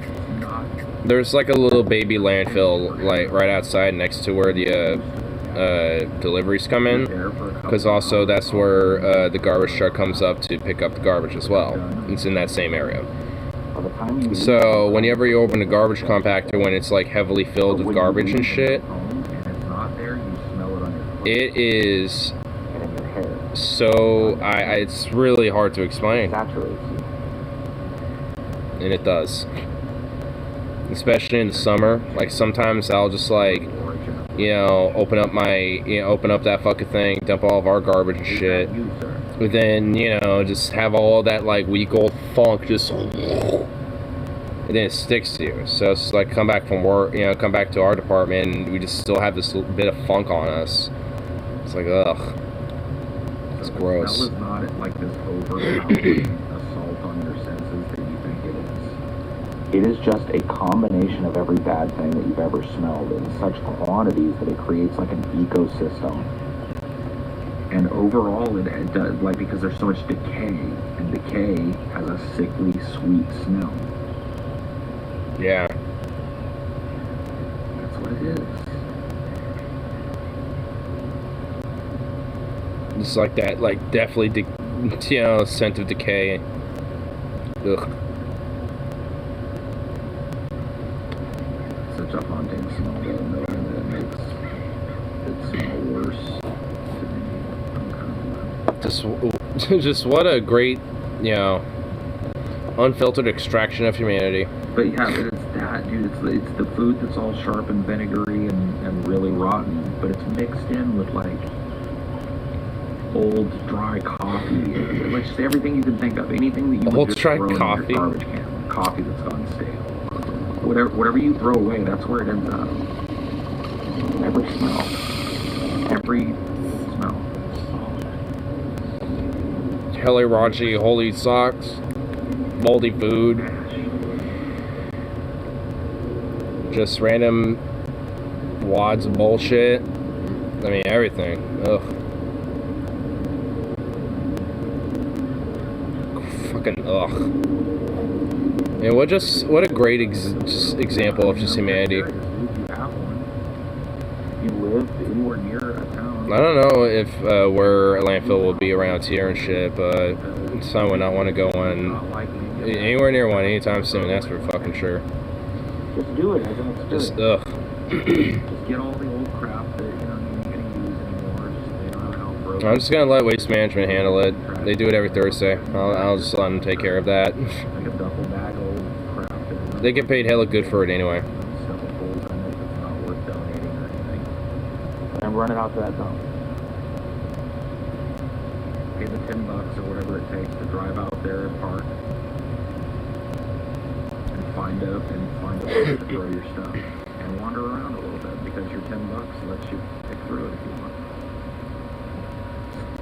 there's like a little baby landfill, like, right outside next to where the deliveries come in, because also that's where the garbage truck comes up to pick up the garbage as well. It's in that same area. So whenever you open a garbage compactor when it's like heavily filled with garbage and shit, it is so it's really hard to explain, and it does, especially in the summer. Like, sometimes I'll just like open up that fucking thing, dump all of our garbage and shit, but then just have all that like week old funk just, and then it sticks to you. So it's like, come back from work, come back to our department, and we just still have this bit of funk on us. It's like, ugh, it's gross. The smell is not like this overpowering assault on your senses that you think it is. It is just a combination of every bad thing that you've ever smelled in such quantities that it creates like an ecosystem. And overall, it does, like, because there's so much decay, and decay has a sickly sweet smell. Yeah. That's what it is. Just like that, like, definitely, scent of decay. Ugh. Such a haunting smell, though, and it makes it smell worse to me. Just what a great, unfiltered extraction of humanity. But yeah, it's that, dude. It's the food that's all sharp and vinegary and really rotten, but it's mixed in with like old dry coffee, like just everything you can think of, anything that you would just throw in your garbage can, coffee that's gone stale, whatever you throw away, that's where it ends up. Every smell. Helly raunchy, holy socks, moldy food, just random wads of bullshit. I mean, everything. Ugh. Fucking ugh. Yeah, what a great example of just humanity. You live anywhere near a town. I don't know if where a landfill will be around here and shit, but some would not want to go on anywhere near one anytime soon. That's for fucking sure. Just do it as an experience. Just ugh. Just get all the old crap that you're not going to use anymore. They don't know how broken. I'm just gonna let Waste Management handle it. They do it every Thursday. I'll just let them take care of that. Like a duffel bag of old crap. They get paid hella good for it anyway. Stuff with holes in it that's not worth donating or anything. And run it out to that dump. Pay the $10 or whatever it takes to drive out there and park. And find a place to throw your stuff. And wander around a little bit, because your $10 lets you pick through it if you want.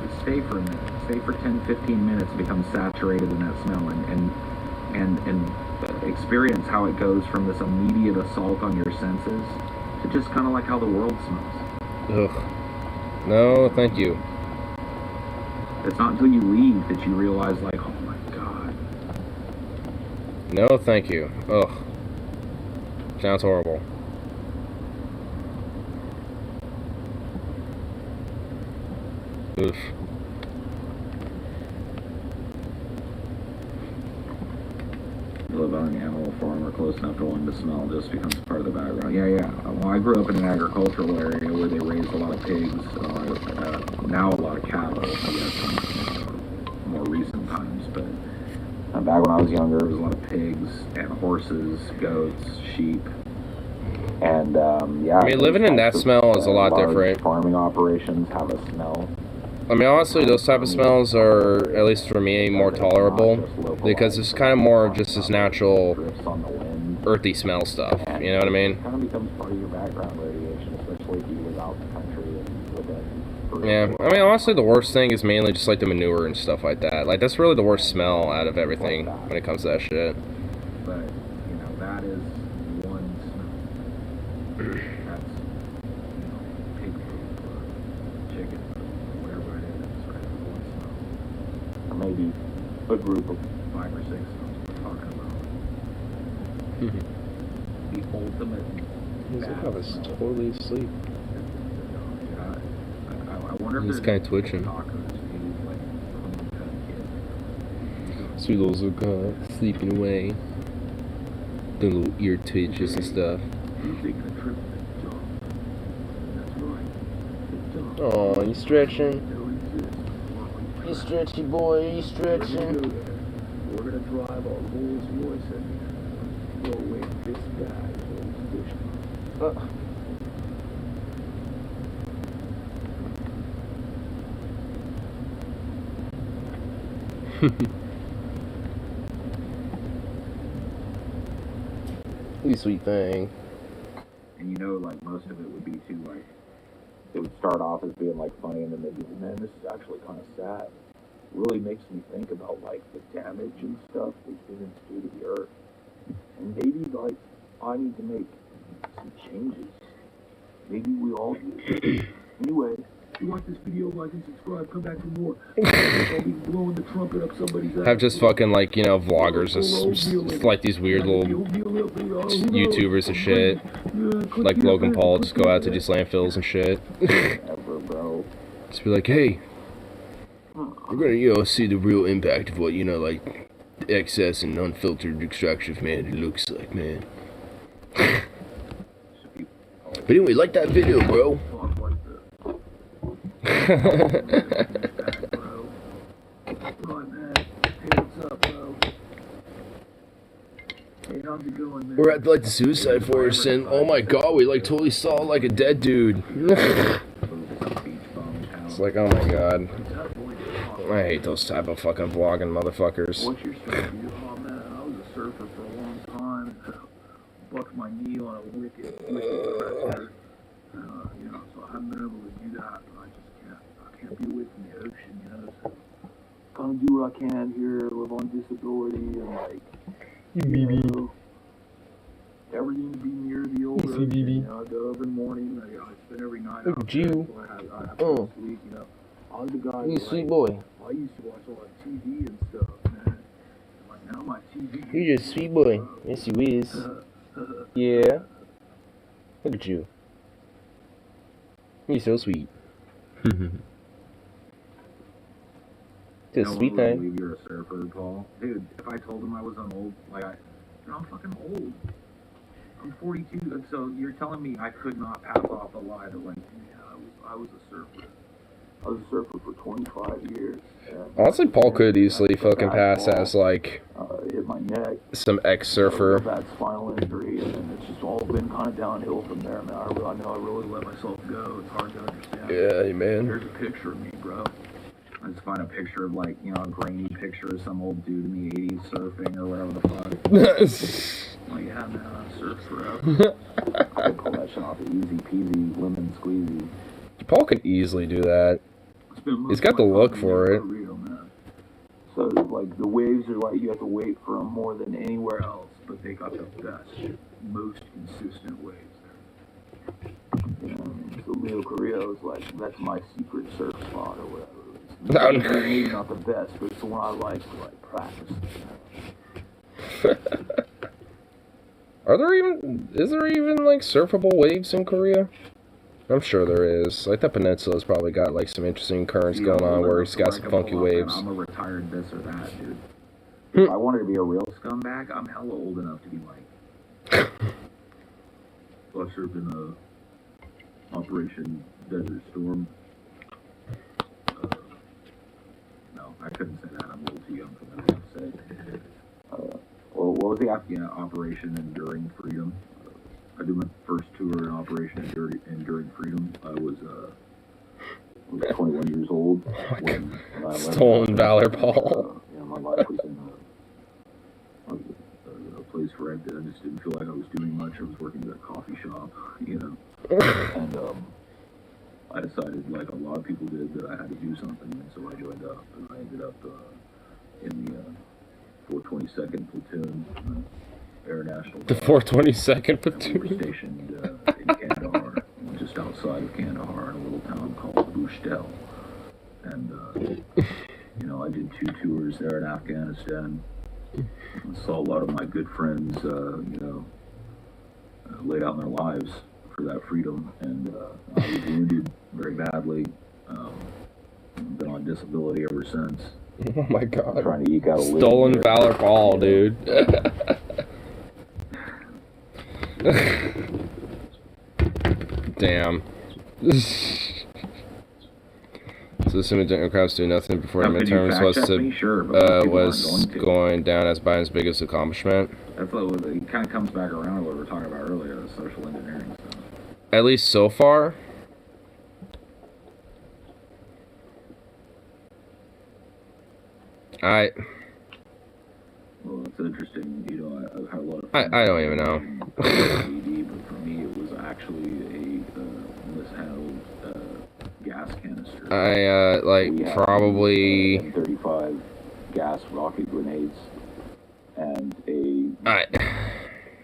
Just stay for a minute. Stay for 10-15 minutes, become saturated in that smell, and experience how it goes from this immediate assault on your senses to just kind of like how the world smells. Ugh. No, thank you. It's not until you leave that you realize, like, oh my god. No, thank you. Ugh. Sounds horrible. Oof. Ugh. live on an animal farm or close enough to one to smell just becomes part of the background. Yeah. Well, I grew up in an agricultural area where they raised a lot of pigs, now a lot of cattle, more recent times, but back when I was younger, there was a lot of pigs and horses, goats, sheep, and yeah. I mean, living in that smell is a lot different. Farming operations have a smell. I mean, honestly, those type of smells are, at least for me, more tolerable because it's kind of more of just this natural, earthy smell stuff. You know what I mean? It kind of becomes part of your background radiation, especially if you live out in the country and within. Yeah, I mean, honestly, the worst thing is mainly just like the manure and stuff like that. Like, that's really the worst smell out of everything when it comes to that shit. But, you know, that is one smell. That's, you know, pig poop or chicken poop or whatever it is, right? One smell. Or maybe a group of 5 or 6 smells we're talking about. The ultimate. I was totally asleep. I wonder if he's kind of twitching. Sweet little Zuka sleeping away. Doing little ear twitches and stuff. Oh, you stretching? You stretchy boy, you stretching? We're gonna drive our Rolls Royce and go away this guy. You sweet thing. And you know, like, most of it would be too, like, it would start off as being, like, funny, and then they'd be, man, this is actually kind of sad. It really makes me think about, like, the damage and stuff that humans do to the earth. And maybe, like, I need to make some changes. Maybe we all do. Anyway, if you like this video, like and subscribe, come back for more. I'll be blowing the trumpet up somebody's ass. Have just fucking, like, you know, vloggers, just like these weird little YouTubers and shit. Like Logan Paul, just go out to these landfills and shit. Just be like, hey, we're gonna, you know, see the real impact of what, you know, like, excess and unfiltered extraction of humanity looks like, man. But anyway, like that video, bro. We're at like the suicide forest, and oh my god, we like totally saw like a dead dude. It's like, oh my god, I hate those type of fucking vlogging motherfuckers. What's your story? Oh man, I was a surfer for a long time. Bucked my knee on a wicked pressure. You know, so I haven't been able to do that, but I can't be away from the ocean, you know, so kind of do what I can here, live on disability, and like, you know, everything to be near the old ocean, you know, I go every morning, I spend every night out there, so I have to sleep, you know, I was the guy, you sweet boy. I used to watch a lot of TV and stuff, man, like now my TV, You're just a sweet boy, yes you is, yeah, look at you. You're so sweet. Just a sweet thing. Believe you're a surfer, Paul. Dude, if I told him I was an old, like, I'm fucking old. I'm 42, so you're telling me I could not pass off a lie that, like, yeah, I was a surfer. I was a surfer for 25 years. Honestly, Paul could easily fucking pass as, like, hit my neck. some ex-surfer. Bad spinal injury, and then it's just all been kind of downhill from there, man. I know I really let myself go. It's hard to understand. Yeah, man. Here's a picture of me, bro. I just find a picture of, like, you know, a grainy picture of some old dude in the 80s surfing or whatever the fuck. Like, yeah, man, I surf forever. I could pull that shit off easy peasy, lemon squeezy. Paul could easily do that. He's got the look for it. So, like, the waves are like, you have to wait for them more than anywhere else, but they got the best, most consistent waves there. You know, so Leo Carrillo is like, that's my secret surf spot or whatever. Maybe not the best, but it's the one I like to, like, practice. Is there even, like, surfable waves in Korea? I'm sure there is. Like, the peninsula's probably got, like, some interesting currents going on where it's got some funky waves. I'm a retired this or that, dude. if I wanted to be a real scumbag, I'm hella old enough to be like, well, I served in Operation Desert Storm. No, I couldn't say that. I'm a little too young for that to say. Well, what was the Operation Enduring Freedom? I did my first tour in Operation Enduring Freedom. I was 21 years old when I left. Stolen Valor, Paul. My life was in a place for rent. I just didn't feel like I was doing much. I was working at a coffee shop, and I decided, like a lot of people did, that I had to do something, and so I joined up, and I ended up in the 422nd Platoon, Air National Guard. The 422nd Platoon? We were Platoon? stationed in Kandahar, just outside of Kandahar, in a little town called Bushtel. And, I did 2 tours there in Afghanistan. I saw a lot of my good friends, laid out their lives for that freedom, and I was wounded very badly. Been on disability ever since. Oh my god. Trying to eke out a living. Stolen Valor, Paul, dude. Damn. So assuming Democrats do nothing before the midterms was going down as Biden's biggest accomplishment. That's what it kind of comes back around to what we were talking about earlier, the social engineering stuff. At least so far. Well, it's interesting. I've had a lot of. I don't even know. But for me, it was actually a mishandled gas canister. Probably 35 gas rocket grenades, and a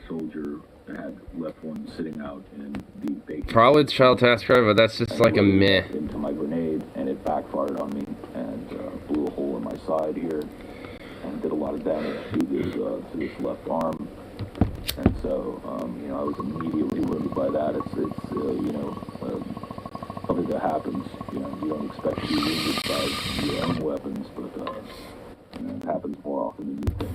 soldier had left one sitting out in the bacon. Probably the child task credit, but that's just like a meh. Into my grenade, and it backfired on me and blew a hole in my side here, and did a lot of damage to this left arm. And so, I was immediately wounded by that. It's something that happens. You don't expect to be wounded by your own weapons, but it happens more often than you think.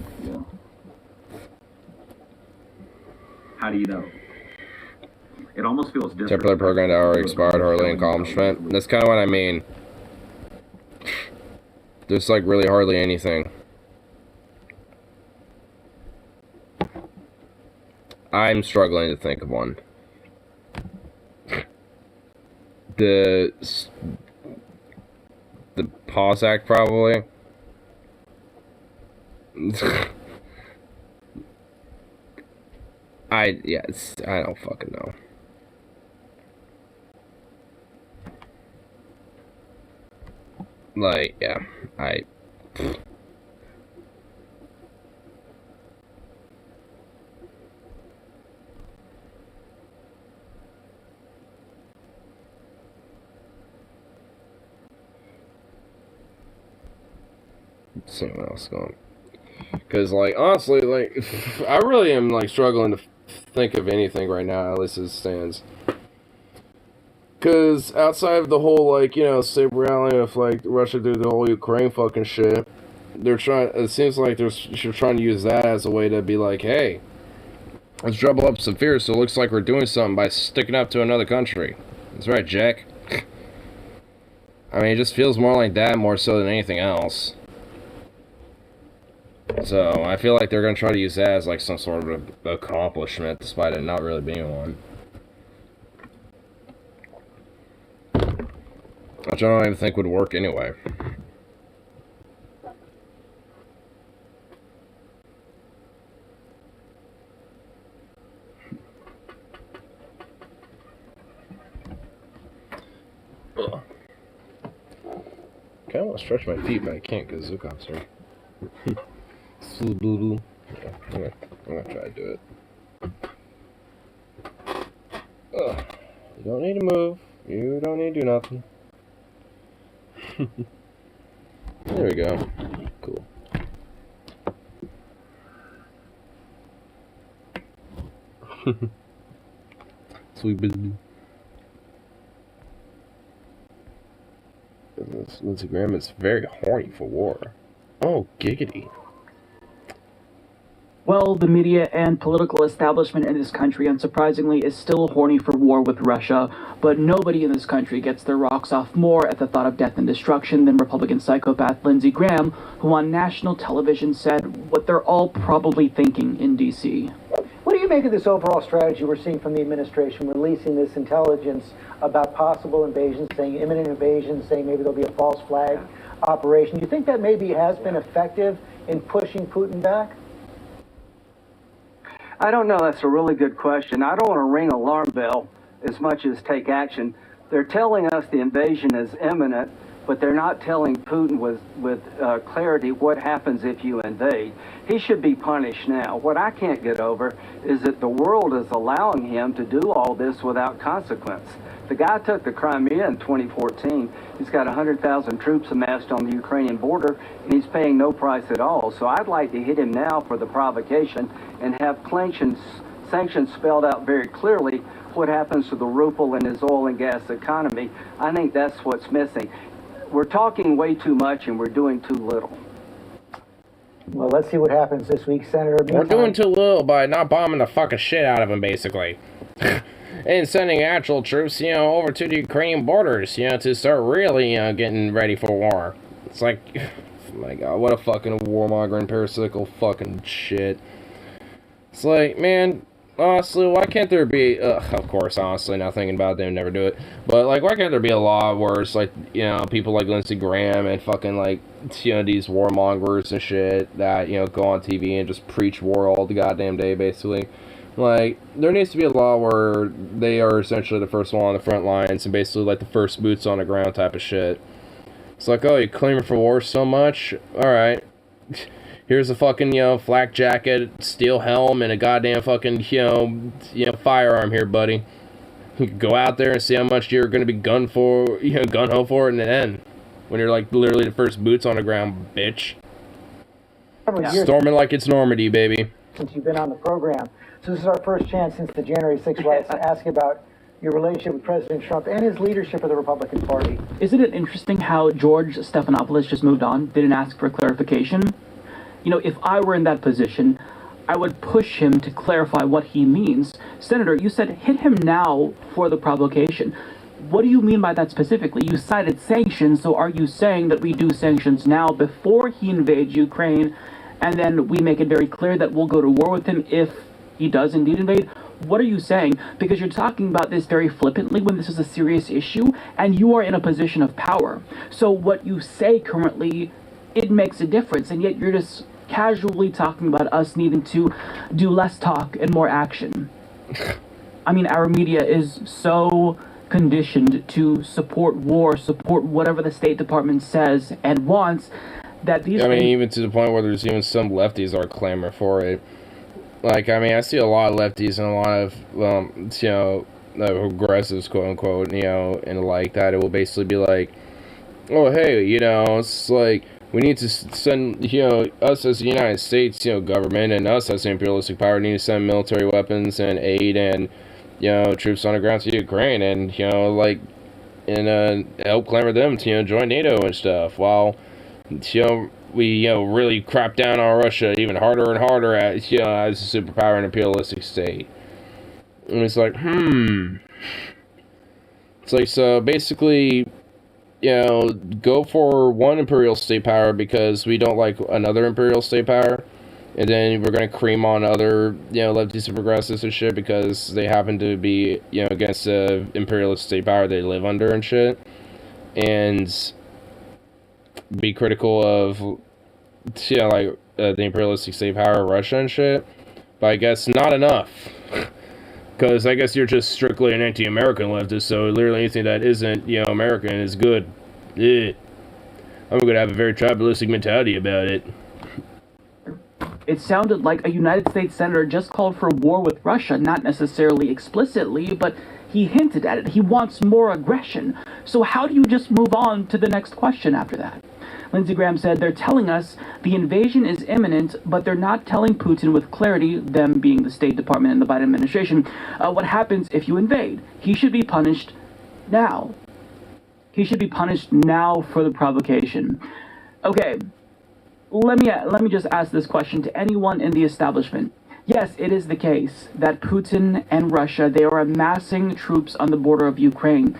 How do you know? It almost feels different. Temporary program that already expired, hardly an accomplishment. That's kind of what I mean. There's like really hardly anything. I'm struggling to think of one. The Pause Act, probably. I don't fucking know. Like, yeah, let's see what else going. Because, like, honestly, like, I really am, like, struggling to think of anything right now, at least as it stands. Because outside of the whole, like, state reality of, like, Russia through the whole Ukraine fucking shit, it seems like you're trying to use that as a way to be like, hey, let's double up some fears, so it looks like we're doing something by sticking up to another country. That's right, Jack. I mean, it just feels more like that more so than anything else. So, I feel like they're going to try to use that as, like, some sort of accomplishment, despite it not really being one. Which I don't even think would work anyway. Ugh. I kind of want to stretch my feet, but I can't because Zukop's here. Yeah, I'm gonna try to do it. Ugh. You don't need to move. You don't need to do nothing. There we go. Cool. Sweet baby. Lindsey Graham is very horny for war. Oh, giggity. Well, the media and political establishment in this country, unsurprisingly, is still horny for war with Russia, but nobody in this country gets their rocks off more at the thought of death and destruction than Republican psychopath Lindsey Graham, who on national television said what they're all probably thinking in D.C. What do you make of this overall strategy we're seeing from the administration, releasing this intelligence about possible invasions, saying imminent invasions, saying maybe there'll be a false flag operation? Do you think that maybe has been effective in pushing Putin back? I don't know. That's a really good question. I don't want to ring alarm bell as much as take action. They're telling us the invasion is imminent, but they're not telling Putin with clarity what happens if you invade. He should be punished now. What I can't get over is that the world is allowing him to do all this without consequence. The guy took the Crimea in 2014. He's got 100,000 troops amassed on the Ukrainian border, and he's paying no price at all. So I'd like to hit him now for the provocation and have sanctions spelled out very clearly what happens to the ruble and his oil and gas economy. I think that's what's missing. We're talking way too much and we're doing too little. Well, let's see what happens this week, Senator. We're doing too little by not bombing the fucking shit out of them, basically. And sending actual troops, over to the Ukrainian borders, to start really, getting ready for war. It's like, oh my god, what a fucking warmongering parasitical fucking shit. It's like, man, honestly, why can't there be, of course, honestly, not thinking about it, they would never do it, but, like, why can't there be a law where it's, like, people like Lindsey Graham and fucking, like, these warmongers and shit that, go on TV and just preach war all the goddamn day, basically. Like, there needs to be a law where they are essentially the first one on the front lines and basically, like, the first boots on the ground type of shit. It's like, oh, you're claiming for war so much? Alright. Here's a fucking, flak jacket, steel helm, and a goddamn fucking, firearm here, buddy. You can go out there and see how much you're going to be gun ho for it in the end. When you're, like, literally the first boots on the ground, bitch. Storming like it's Normandy, baby. Since you've been on the program. So this is our first chance since the January 6th riots to ask about your relationship with President Trump and his leadership of the Republican Party. Isn't it interesting how George Stephanopoulos just moved on, didn't ask for clarification? If I were in that position, I would push him to clarify what he means. Senator, you said hit him now for the provocation. What do you mean by that specifically? You cited sanctions, so are you saying that we do sanctions now before he invades Ukraine, and then we make it very clear that we'll go to war with him if he does indeed invade? What are you saying? Because you're talking about this very flippantly when this is a serious issue, and you are in a position of power. So what you say currently, it makes a difference, and yet you're just casually talking about us needing to do less talk and more action. I mean, our media is so conditioned to support war, support whatever the State Department says and wants, that these even to the point where there's even some lefties are clamoring for it. Like, I see a lot of lefties and a lot of, progressives, quote-unquote, and like that. It will basically be like, oh, hey, it's like, we need to send, us as the United States, government, and us as the imperialistic power need to send military weapons and aid and, troops on the ground to Ukraine and, help clamor them to, join NATO and stuff, while, we, really crap down on Russia even harder and harder as a superpower and imperialistic state. And it's like, It's like, so basically, go for one imperial state power because we don't like another imperial state power. And then we're going to cream on other, lefties and progressives and shit because they happen to be, against the imperialist state power they live under and shit. And be critical of, the imperialistic state power of Russia and shit. But I guess not enough. Because I guess you're just strictly an anti-American leftist, so literally anything that isn't, American is good. Ugh. I'm going to have a very tribalistic mentality about it. It sounded like a United States senator just called for war with Russia, not necessarily explicitly, but he hinted at it. He wants more aggression. So how do you just move on to the next question after that? Lindsey Graham said they're telling us the invasion is imminent, but they're not telling Putin with clarity, them being the State Department and the Biden administration, what happens if you invade. He should be punished now. He should be punished now for the provocation. Okay, let me just ask this question to anyone in the establishment. Yes, it is the case that Putin and Russia, they are amassing troops on the border of Ukraine,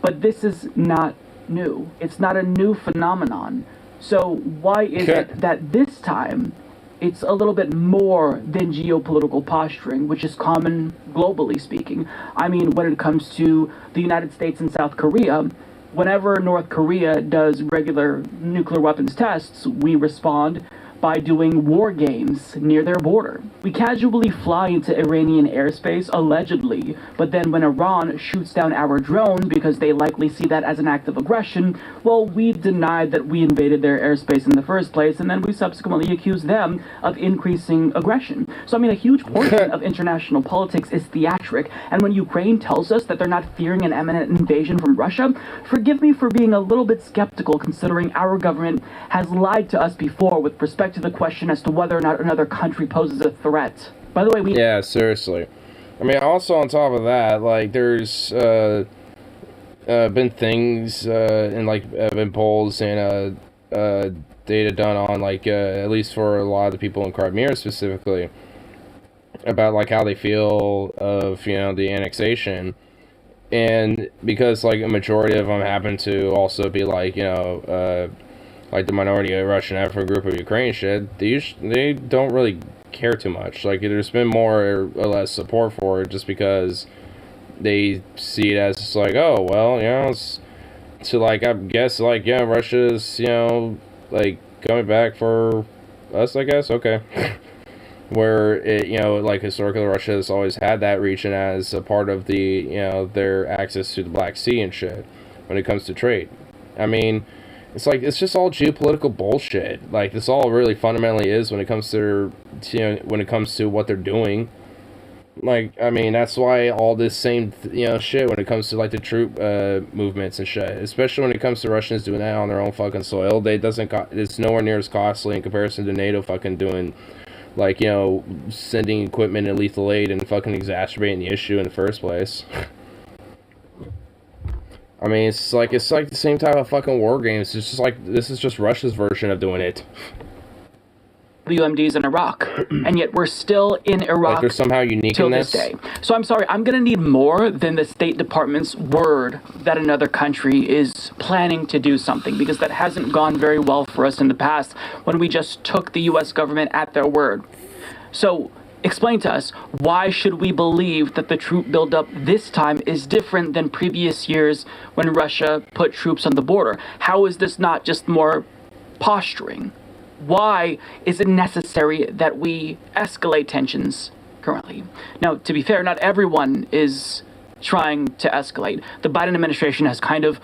but this is not new. It's not a new phenomenon. So why is it that this time it's a little bit more than geopolitical posturing, which is common globally speaking? I mean, when it comes to the United States and South Korea, whenever North Korea does regular nuclear weapons tests, we respond by doing war games near their border. We casually fly into Iranian airspace, allegedly, but then when Iran shoots down our drone because they likely see that as an act of aggression, well, we denied that we invaded their airspace in the first place, and then we subsequently accuse them of increasing aggression. So, I mean, a huge portion of international politics is theatric, and when Ukraine tells us that they're not fearing an imminent invasion from Russia, forgive me for being a little bit skeptical considering our government has lied to us before with respect to the question as to whether or not another country poses a threat. By the way, Yeah, seriously. I mean, also on top of that, like, there's been things been polls and data done on, like, at least for a lot of the people in Crimea specifically, about, like, how they feel of, you know, the annexation. And because, like, a majority of them happen to also be, like, you know, like the minority of Russian ethnic group of Ukraine shit, they don't really care too much. Like, there's been more or less support for it just because they see it as just like, oh, well, you know, so, like, I guess, like, yeah, Russia's, you know, like, coming back for us, I guess, okay. Where, it, you know, like, historically, Russia has always had that region as a part of the, you know, their access to the Black Sea and shit when it comes to trade. I mean, it's like, it's just all geopolitical bullshit. Like, this all really fundamentally is when it comes to, you know, when it comes to what they're doing. Like, I mean, that's why all this same, you know, shit when it comes to, like, the troop movements and shit. Especially when it comes to Russians doing that on their own fucking soil. It's nowhere near as costly in comparison to NATO fucking doing, like, you know, sending equipment and lethal aid and fucking exacerbating the issue in the first place. I mean, it's like the same type of fucking war games. It's just like, this is just Russia's version of doing it. WMDs in Iraq, and yet we're still in Iraq like they're somehow unique till in this day. So I'm sorry, I'm gonna need more than the State Department's word that another country is planning to do something, because that hasn't gone very well for us in the past when we just took the U.S. government at their word. So explain to us, why should we believe that the troop buildup this time is different than previous years when Russia put troops on the border? How is this not just more posturing? Why is it necessary that we escalate tensions currently? Now, to be fair, not everyone is trying to escalate. The Biden administration has kind of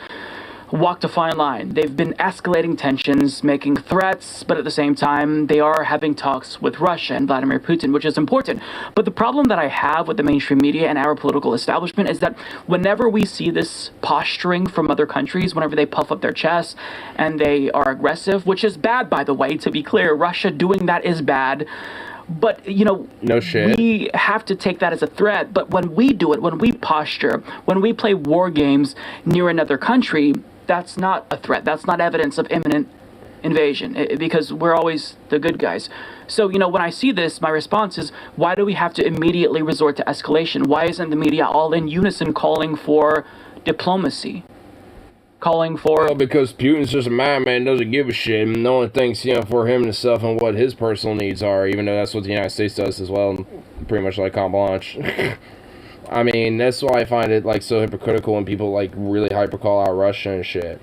walked a fine line. They've been escalating tensions, making threats, but at the same time, they are having talks with Russia and Vladimir Putin, which is important. But the problem that I have with the mainstream media and our political establishment is that whenever we see this posturing from other countries, whenever they puff up their chests and they are aggressive, which is bad, by the way, to be clear, Russia doing that is bad. But, you know, no shit. We have to take that as a threat. But when we do it, when we posture, when we play war games near another country, that's not a threat. That's not evidence of imminent invasion, because we're always the good guys. So, you know, when I see this, my response is, why do we have to immediately resort to escalation? Why isn't the media all in unison calling for diplomacy? Calling for... Well, because Putin's just a madman, doesn't give a shit, and no one thinks, you know, for him and himself and what his personal needs are, even though that's what the United States does as well, pretty much like carte blanche. I mean, that's why I find it, like, so hypocritical when people, like, really hyper call out Russia and shit.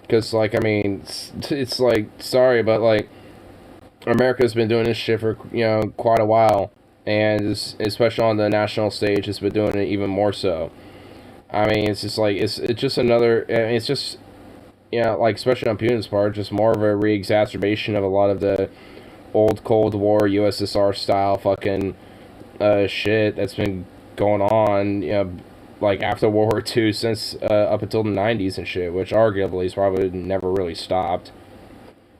Because, like, I mean, it's like, sorry, but, like, America's been doing this shit for, you know, quite a while. And especially on the national stage, it's been doing it even more so. I mean, it's just like, it's just another, I mean, it's just, you know, like, especially on Putin's part, just more of a re-exacerbation of a lot of the old Cold War, USSR style fucking shit that's been going on, you know, like, after World War II since up until the 90s and shit, which arguably has probably never really stopped.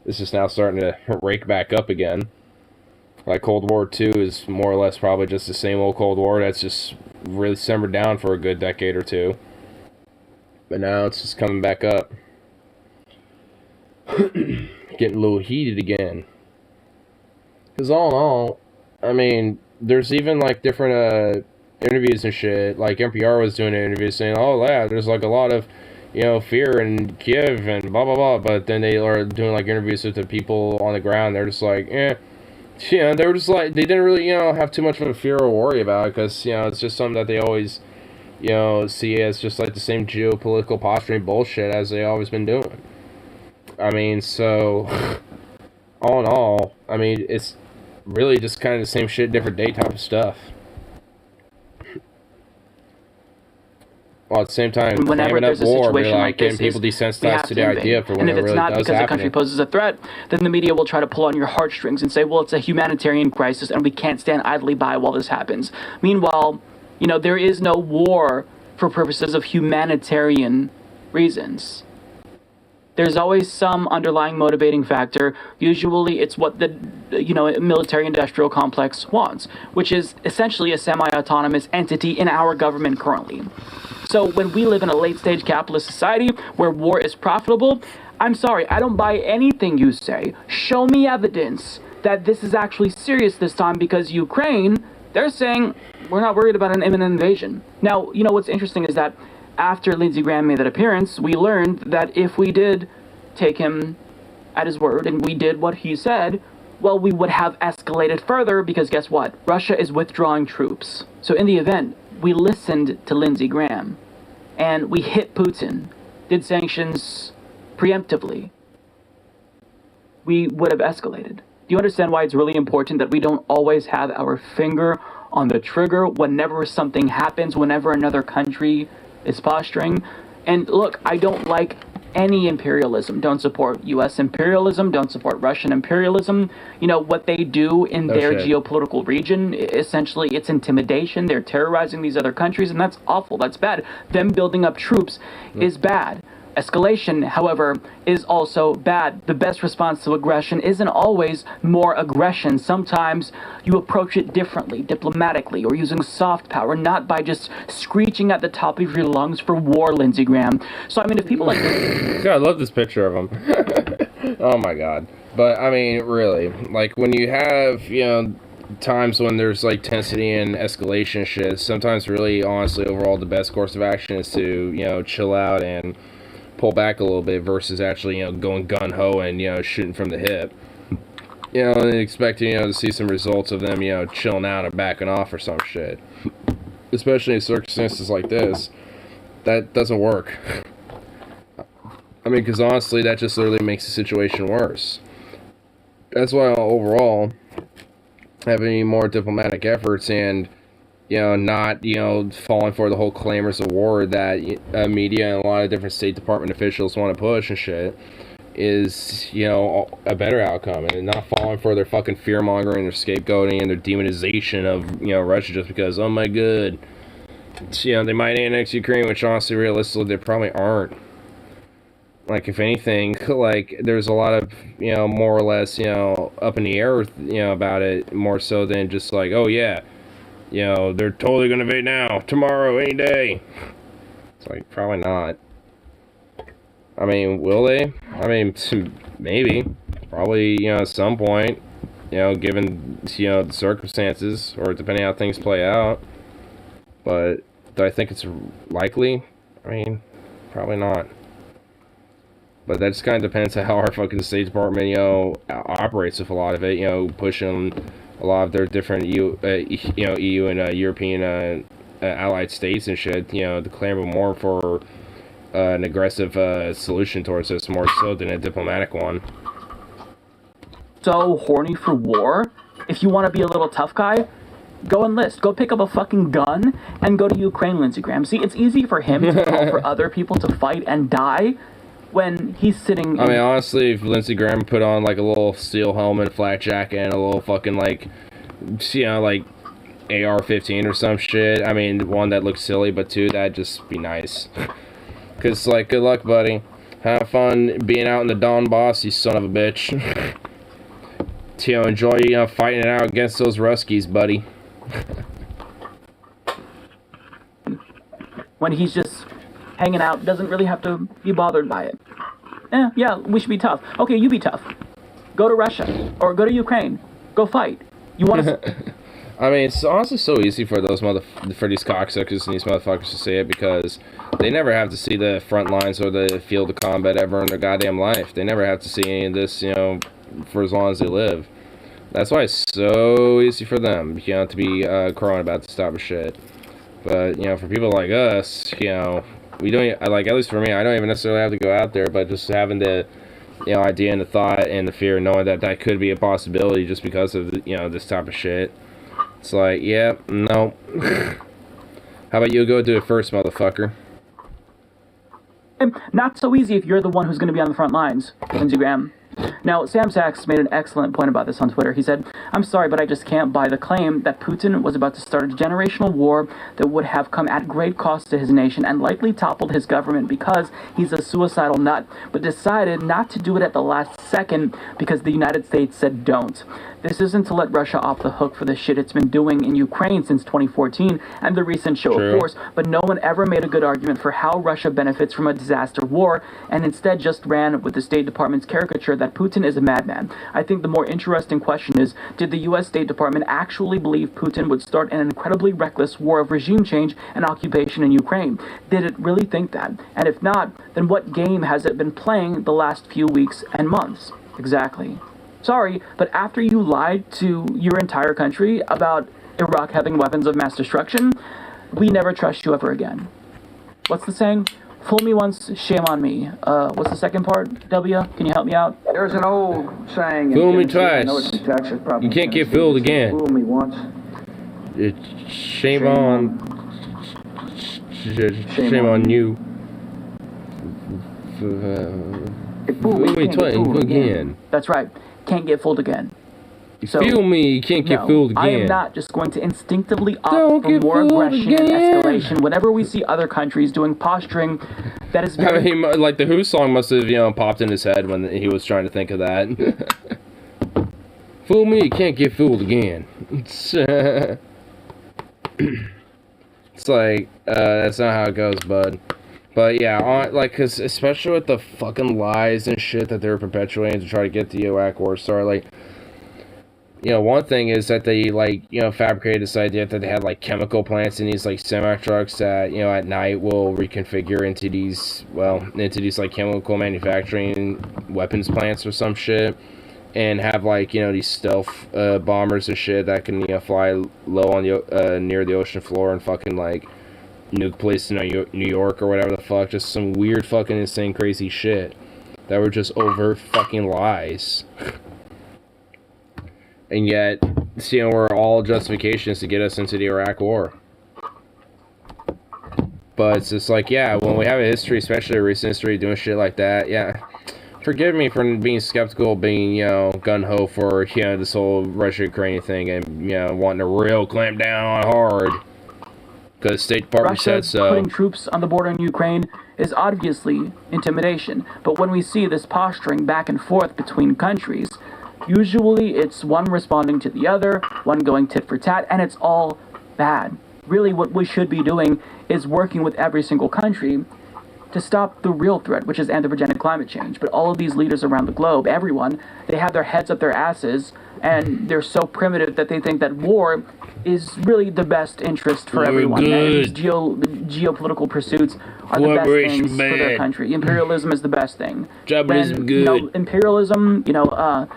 This is now starting to rake back up again. Like, Cold War II is more or less probably just the same old Cold War that's just really simmered down for a good decade or two. But now it's just coming back up. getting a little heated again. Because all in all, I mean, there's even like different interviews and shit. Like NPR was doing an interview saying, oh yeah, there's like a lot of, you know, fear in Kiev and blah blah blah. But then they are doing like interviews with the people on the ground. They're just like, you know, they were just like, they didn't really, you know, have too much of a fear or worry about it, because, you know, it's just something that they always, you know, see as just like the same geopolitical posturing bullshit as they always been doing. I mean, so all in all, I mean, it's really just kind of the same shit, different day type of stuff. While at the same time, Whenever there's a situation like this, getting people desensitized to the idea for when it really does happen. And if it's not because a country poses a threat, then the media will try to pull on your heartstrings and say, well, it's a humanitarian crisis and we can't stand idly by while this happens. Meanwhile, you know, there is no war for purposes of humanitarian reasons. There's always some underlying motivating factor. Usually it's what the, you know, military-industrial complex wants, which is essentially a semi-autonomous entity in our government currently. So when we live in a late-stage capitalist society where war is profitable, I'm sorry, I don't buy anything you say. Show me evidence that this is actually serious this time, because Ukraine, they're saying we're not worried about an imminent invasion. Now, you know what's interesting is that after Lindsey Graham made that appearance, we learned that if we did take him at his word and we did what he said, well, we would have escalated further, because guess what? Russia is withdrawing troops. So in the event, we listened to Lindsey Graham and we hit Putin, did sanctions preemptively, we would have escalated. Do you understand why it's really important that we don't always have our finger on the trigger whenever something happens, whenever another country is posturing? And look, I don't like any imperialism. Don't support U.S. imperialism. Don't support Russian imperialism. You know, what they do in their geopolitical region, essentially, it's intimidation. They're terrorizing these other countries, and that's awful. That's bad. Them building up troops is bad. Escalation, however, is also bad. The best response to aggression isn't always more aggression. Sometimes you approach it differently, diplomatically, or using soft power, not by just screeching at the top of your lungs for war, Lindsey Graham. So, I mean, if people like this... God, I love this picture of him. Oh, my God. But, I mean, really, like, when you have, you know, times when there's, like, tensity and escalation shit, sometimes really, honestly, overall, the best course of action is to, you know, chill out and pull back a little bit versus actually, you know, going gun-ho and, you know, shooting from the hip. You know, and expecting, you know, to see some results of them, you know, chilling out or backing off or some shit. Especially in circumstances like this. That doesn't work. I mean, because honestly, that just literally makes the situation worse. That's why, overall, having more diplomatic efforts and, you know, not, you know, falling for the whole clamors of war that media and a lot of different State Department officials want to push and shit is, you know, a better outcome, and not falling for their fucking fear-mongering, their scapegoating, and their demonization of, you know, Russia just because, oh my god, you know, they might annex Ukraine, which honestly, realistically, they probably aren't. Like, if anything, like, there's a lot of, you know, more or less, you know, up in the air, you know, about it, more so than just like, oh yeah, you know, they're totally gonna invade now, tomorrow, any day. It's like, probably not. I mean, will they? I mean, maybe. Probably, you know, at some point, you know, given, you know, the circumstances, or depending on how things play out. But, do I think it's likely? I mean, probably not. But that just kind of depends on how our fucking State Department, you know, operates with a lot of it, you know, pushing a lot of their different EU and European allied states and shit, you know, to clamor more for an aggressive solution towards this, more so than a diplomatic one. So horny for war? If you want to be a little tough guy, go enlist. Go pick up a fucking gun and go to Ukraine, Lindsey Graham. See, it's easy for him to call for other people to fight and die when he's sitting... I mean, honestly, if Lindsey Graham put on, like, a little steel helmet, a flat jacket, and a little fucking, like, you know, like, AR-15 or some shit, I mean, one, that looks silly, but two, that'd just be nice. Because, like, good luck, buddy. Have fun being out in the Donbass, you son of a bitch. You know, enjoy, you know, fighting it out against those Ruskies, buddy. When he's just hanging out, doesn't really have to be bothered by it. Yeah, we should be tough. Okay, you be tough. Go to Russia or go to Ukraine. Go fight. You want to? I mean, it's honestly so easy for these cocksuckers and these motherfuckers to say it because they never have to see the front lines or the field of combat ever in their goddamn life. They never have to see any of this, for as long as they live. That's why it's so easy for them, to be crowing about this type of shit. But, for people like us, we don't, like, at least for me, I don't even necessarily have to go out there, but just having the, idea and the thought and the fear, knowing that could be a possibility just because of, this type of shit. It's like, yeah, no. How about you go do it first, motherfucker? Not so easy if you're the one who's going to be on the front lines, Lindsey Graham. Now, Sam Sachs made an excellent point about this on Twitter. He said, "I'm sorry, but I just can't buy the claim that Putin was about to start a generational war that would have come at great cost to his nation and likely toppled his government because he's a suicidal nut, but decided not to do it at the last second because the United States said don't. This isn't to let Russia off the hook for the shit it's been doing in Ukraine since 2014 and the recent show of force, but no one ever made a good argument for how Russia benefits from a disaster war and instead just ran with the State Department's caricature that Putin is a madman. I think the more interesting question is, did the U.S. State Department actually believe Putin would start an incredibly reckless war of regime change and occupation in Ukraine? Did it really think that? And if not, then what game has it been playing the last few weeks and months? Exactly. Sorry, but after you lied to your entire country about Iraq having weapons of mass destruction, we never trust you ever again. What's the saying? Fool me once, shame on me. What's the second part, W? Can you help me out? There's an old saying. Fool me twice. I know it's in Texas, probably you can't get Tennessee. fooled again. Fool me once. Shame on you. Fool me twice again. That's right. Can't get fooled again. So, feel me, you can't get fooled again. I am not just going to instinctively opt for more aggression and escalation whenever we see other countries doing posturing that is very... I mean, like, the Who song must have, popped in his head when he was trying to think of that. Fool me, you can't get fooled again. It's like, that's not how it goes, bud. But yeah, because especially with the fucking lies and shit that they're perpetuating to try to get the Iraq war started, like, one thing is that they, fabricated this idea that they had, chemical plants in these, semi-trucks that, at night will reconfigure into these, chemical manufacturing weapons plants or some shit, and have, these stealth bombers and shit that can, fly low on the, near the ocean floor and fucking, nuke place in New York or whatever the fuck, just some weird fucking insane crazy shit that were just overt fucking lies. And yet, we're all justifications to get us into the Iraq war. But it's just like, yeah, when we have a history, especially a recent history, doing shit like that, yeah. Forgive me for being skeptical, being, gung-ho for, this whole Russia-Ukraine thing and, wanting to real clamp down on hard. Because the State Department said so. Putting troops on the border in Ukraine is obviously intimidation. But when we see this posturing back and forth between countries, usually it's one responding to the other, one going tit for tat, and it's all bad. Really, what we should be doing is working with every single country to stop the real threat, which is anthropogenic climate change. But all of these leaders around the globe, everyone, they have their heads up their asses, and they're so primitive that they think that war is really the best interest for everyone. And these geopolitical pursuits are the best things for their country. Imperialism is the best thing. Tribalism good. Imperialism,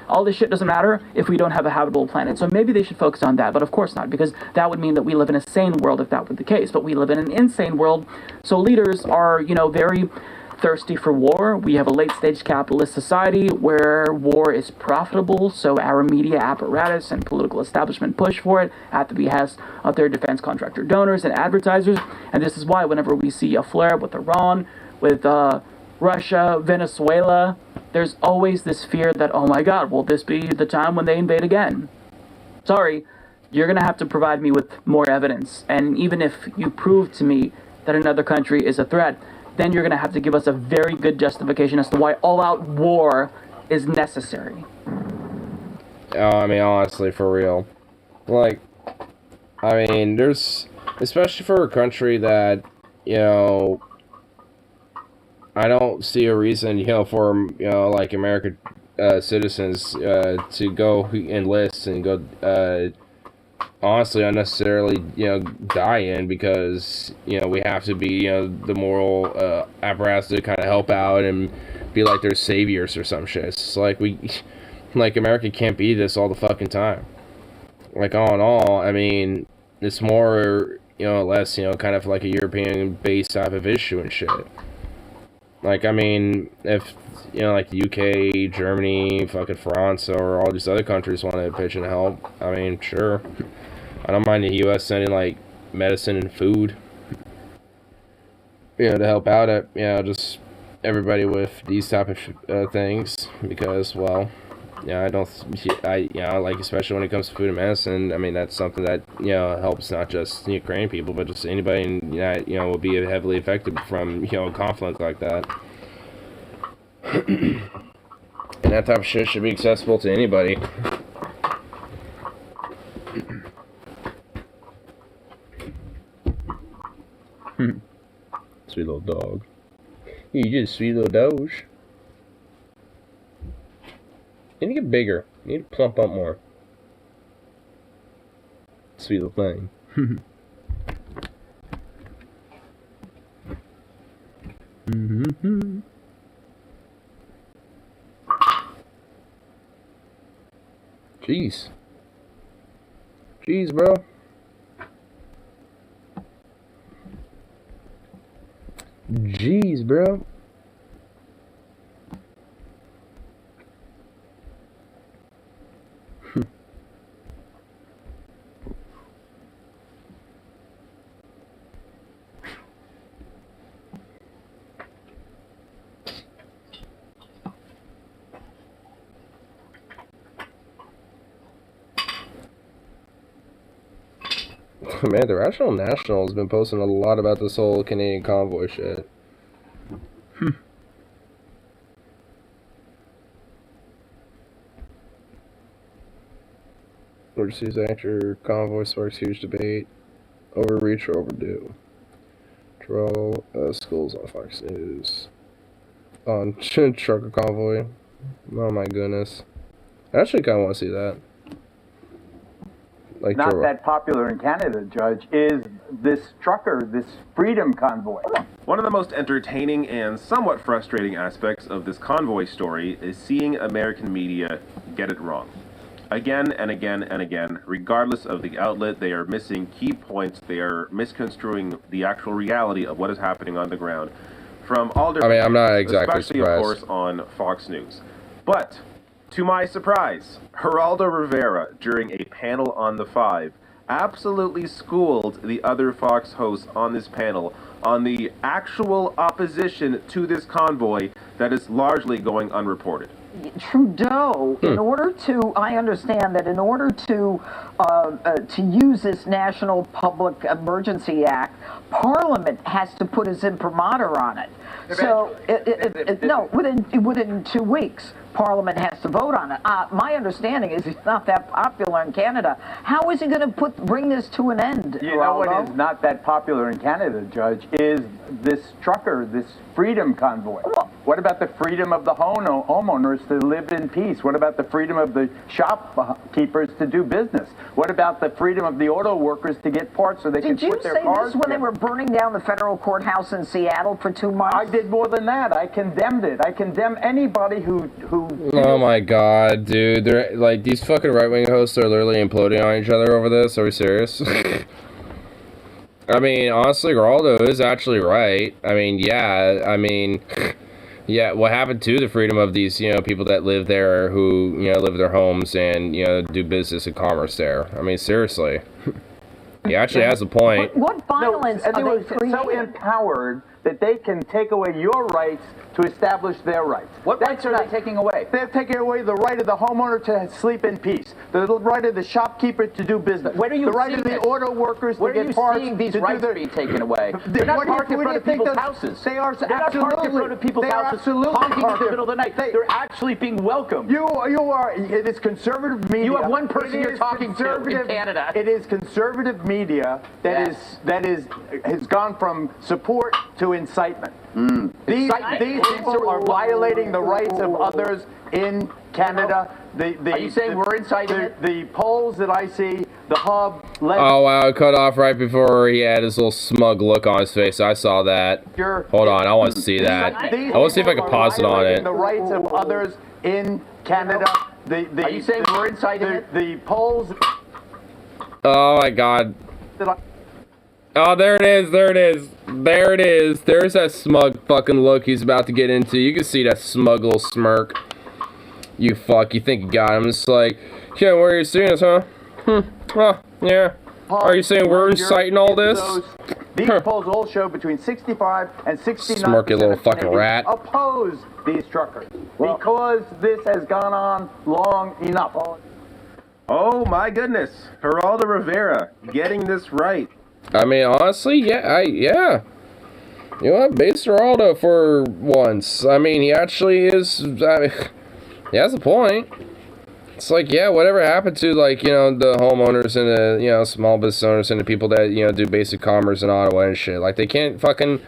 all this shit doesn't matter if we don't have a habitable planet. So maybe they should focus on that, but of course not, because that would mean that we live in a sane world if that were the case. But we live in an insane world, so leaders are, very thirsty for war. We have a late-stage capitalist society where war is profitable, so our media apparatus and political establishment push for it at the behest of their defense contractor donors and advertisers. And this is why whenever we see a flare-up with Iran, with Russia, Venezuela, there's always this fear that, oh my God, will this be the time when they invade again? Sorry, you're going to have to provide me with more evidence. And even if you prove to me that another country is a threat, then you're going to have to give us a very good justification as to why all-out war is necessary. I mean, honestly, for real. There's... Especially for a country that, I don't see a reason, for, America citizens to go enlist and go honestly unnecessarily die in, because we have to be the moral apparatus to kind of help out and be like their saviors or some shit. It's like like America can't be this all the fucking time. Like all in all, I mean, it's more less kind of like a European based type of issue and shit. Like, I mean, if like the UK, Germany, fucking France, or all these other countries want to pitch in and help, I mean, sure. I don't mind the U.S. sending, like, medicine and food, to help out at, just everybody with these type of things, because, well, like, especially when it comes to food and medicine, I mean, that's something that, helps not just Ukrainian people, but just anybody in the United, will be heavily affected from, a conflict like that. And that type of shit should be accessible to anybody. Sweet little dog. You just sweet little doge. You need to get bigger. You need to plump up more. Sweet little thing. Jeez. Jeez, bro. Jeez, bro. Man, the Rational National has been posting a lot about this whole Canadian convoy shit. Overseas actor convoy sparks huge debate. Overreach or overdue. Troll schools on Fox News. On trucker convoy. Oh my goodness. I actually kind of want to see that. Like not that popular in Canada, Judge, is this trucker, this freedom convoy. One of the most entertaining and somewhat frustrating aspects of this convoy story is seeing American media get it wrong. Again and again and again, regardless of the outlet, they are missing key points. They are misconstruing the actual reality of what is happening on the ground from all different I'm not exactly especially, surprised. of course, on Fox News. But to my surprise, Geraldo Rivera, during a panel on The Five, absolutely schooled the other Fox hosts on this panel on the actual opposition to this convoy that is largely going unreported. Trudeau, in order to, I understand that in order to use this National Public Emergency Act, Parliament has to put his imprimatur on it. So, no, within 2 weeks, Parliament has to vote on it. My understanding is it's not that popular in Canada. How is he going to bring this to an end? You know what is not that popular in Canada, Judge, is this trucker, this freedom convoy. What about the freedom of the homeowners to live in peace? What about the freedom of the shopkeepers to do business? What about the freedom of the auto workers to get parts so they can put their cars? Did you say this when they were burning down the federal courthouse in Seattle for 2 months? I did more than that. I condemned it. I condemn anybody who Oh my god, dude. They're like, these fucking right-wing hosts are literally imploding on each other over this. Are we serious? I mean, honestly, Geraldo is actually right. I mean, yeah, what happened to the freedom of these, people that live there who, live in their homes and, do business and commerce there? I mean, seriously. He actually has a point. What violence and they are were they so empowered that they can take away your rights to establish their rights. What rights are they taking away? They're taking away the right of the homeowner to sleep in peace, the right of the shopkeeper to do business, Where are you the right seeing of the this? auto workers Where to get parts. Where are you seeing these to rights do their, being taken away? They're not parked in front of people's houses. They are They're not parked in front of people's houses, honking in the middle of the night. They're actually being welcomed. You are. It is conservative media. You have one person you're talking to in Canada. It is conservative media that has gone from support to incitement. These people are violating the rights of others in Canada. Are you saying we're inciting it? The polls that I see, the hub. Oh wow, it cut off right before he had his little smug look on his face. I saw that. Hold on, I want to see that. I want to see if I can pause it on it. The rights of others in Canada. Are you saying we're inciting it? The polls. Oh my god. Oh, there it is, there it is. There it is. There's that smug fucking look he's about to get into. You can see that smug little smirk. You fuck, you think you got him. It's like, yeah, where are you seeing us, huh? Oh, yeah. Are you saying we're inciting all this? These polls all show between 65 and 69% Smirky little fucking Canadians rat. oppose these truckers because this has gone on long enough. Oh my goodness, Geraldo Rivera getting this right. I mean, honestly, yeah. You know what? Base Geraldo for once. I mean, he actually is. I mean, he has a point. It's like, yeah, whatever happened to, like, you know, the homeowners and the, you know, small business owners and the people that, you know, do basic commerce in Ottawa and shit. Like, they can't fucking,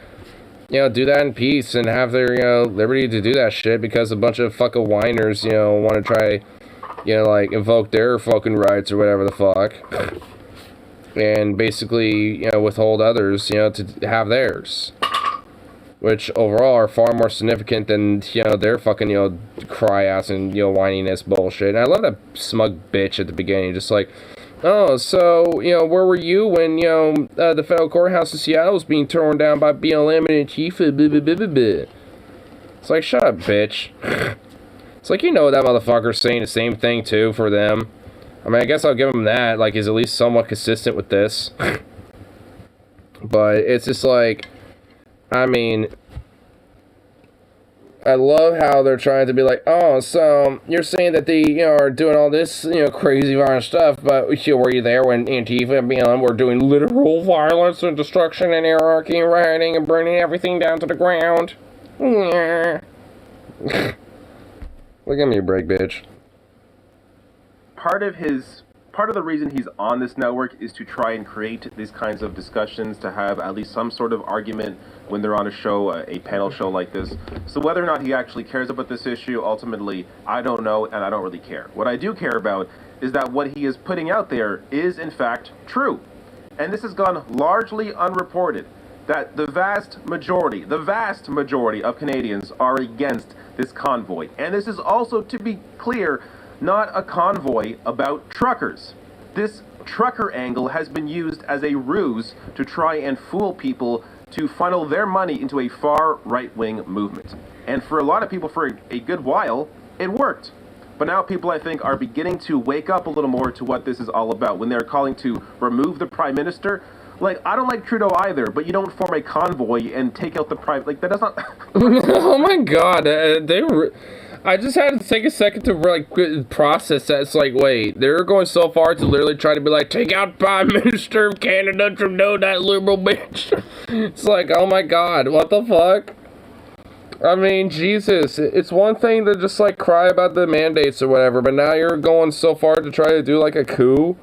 you know, do that in peace and have their, you know, liberty to do that shit because a bunch of fucking whiners, you know, want to try, you know, like, invoke their fucking rights or whatever the fuck. And basically, you know, withhold others, you know, to have theirs. Which overall are far more significant than, you know, their fucking, you know, cry-ass and, you know, whininess bullshit. And I love that smug bitch at the beginning, just like, oh, so, you know, where were you when, you know, the federal courthouse in Seattle was being torn down by BLM and Antifa, blah, blah, blah, blah, blah. It's like, shut up, bitch. It's like, you know, that motherfucker's saying the same thing, too, for them. I mean, I guess I'll give him that, like, he's at least somewhat consistent with this. But it's just like, I mean, I love how they're trying to be like, oh, so you're saying that they, you know, are doing all this, you know, crazy violent stuff, but were you there when Antifa and BLM were doing literal violence and destruction and anarchy and rioting and burning everything down to the ground? Yeah. Look at me, break, bitch. Part of the reason he's on this network is to try and create these kinds of discussions, to have at least some sort of argument when they're on a show, a panel show like this. So whether or not he actually cares about this issue, ultimately, I don't know, and I don't really care. What I do care about is that what he is putting out there is, in fact, true. And this has gone largely unreported, that the vast majority of Canadians are against this convoy. And this is also, to be clear, not a convoy about truckers. This trucker angle has been used as a ruse to try and fool people to funnel their money into a far right-wing movement. And for a lot of people, for a good while, it worked. But now people, I think, are beginning to wake up a little more to what this is all about. When they're calling to remove the Prime Minister, like, I don't like Trudeau either, but you don't form a convoy and take out the Prime... Like, that does not... Oh my god, I just had to take a second to, like, process that. It's like, wait, they're going so far to literally try to be like, take out Prime Minister of Canada, Trudeau, that liberal bitch. It's like, oh my god, what the fuck? I mean, Jesus, it's one thing to just, like, cry about the mandates or whatever, but now you're going so far to try to do, like, a coup?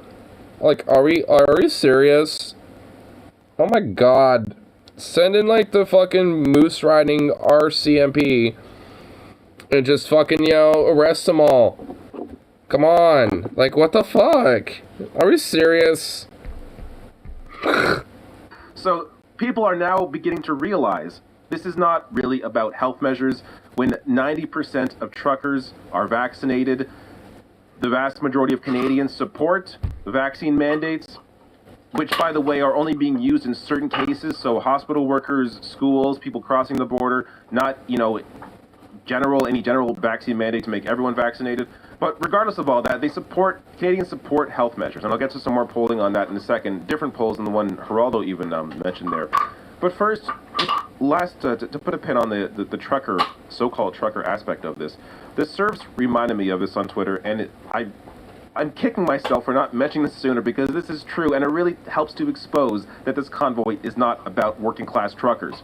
Like, are we serious? Oh my god. Send in, like, the fucking moose riding RCMP and just fucking, you know, arrest them all. Come on. Like, what the fuck? Are we serious? So, people are now beginning to realize this is not really about health measures. When 90% of truckers are vaccinated, the vast majority of Canadians support the vaccine mandates, which, by the way, are only being used in certain cases. So hospital workers, schools, people crossing the border, not, you know, any general vaccine mandate to make everyone vaccinated. But regardless of all that, Canadians support health measures. And I'll get to some more polling on that in a second. Different polls than the one Geraldo even mentioned there. But first, to put a pin on the trucker, so-called trucker aspect of this, this serves reminded me of this on Twitter, and I'm kicking myself for not mentioning this sooner because this is true, and it really helps to expose that this convoy is not about working-class truckers.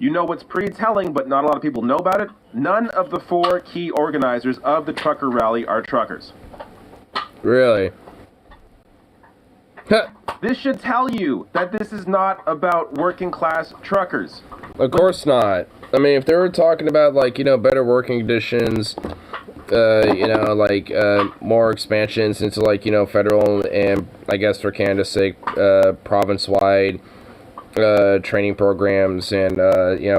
You know what's pretty telling, but not a lot of people know about it? None of the 4 key organizers of the trucker rally are truckers. Really? This should tell you that this is not about working-class truckers. Of course not. I mean, if they were talking about, like, you know, better working conditions, more expansions into federal and I guess for Canada's sake, province-wide training programs and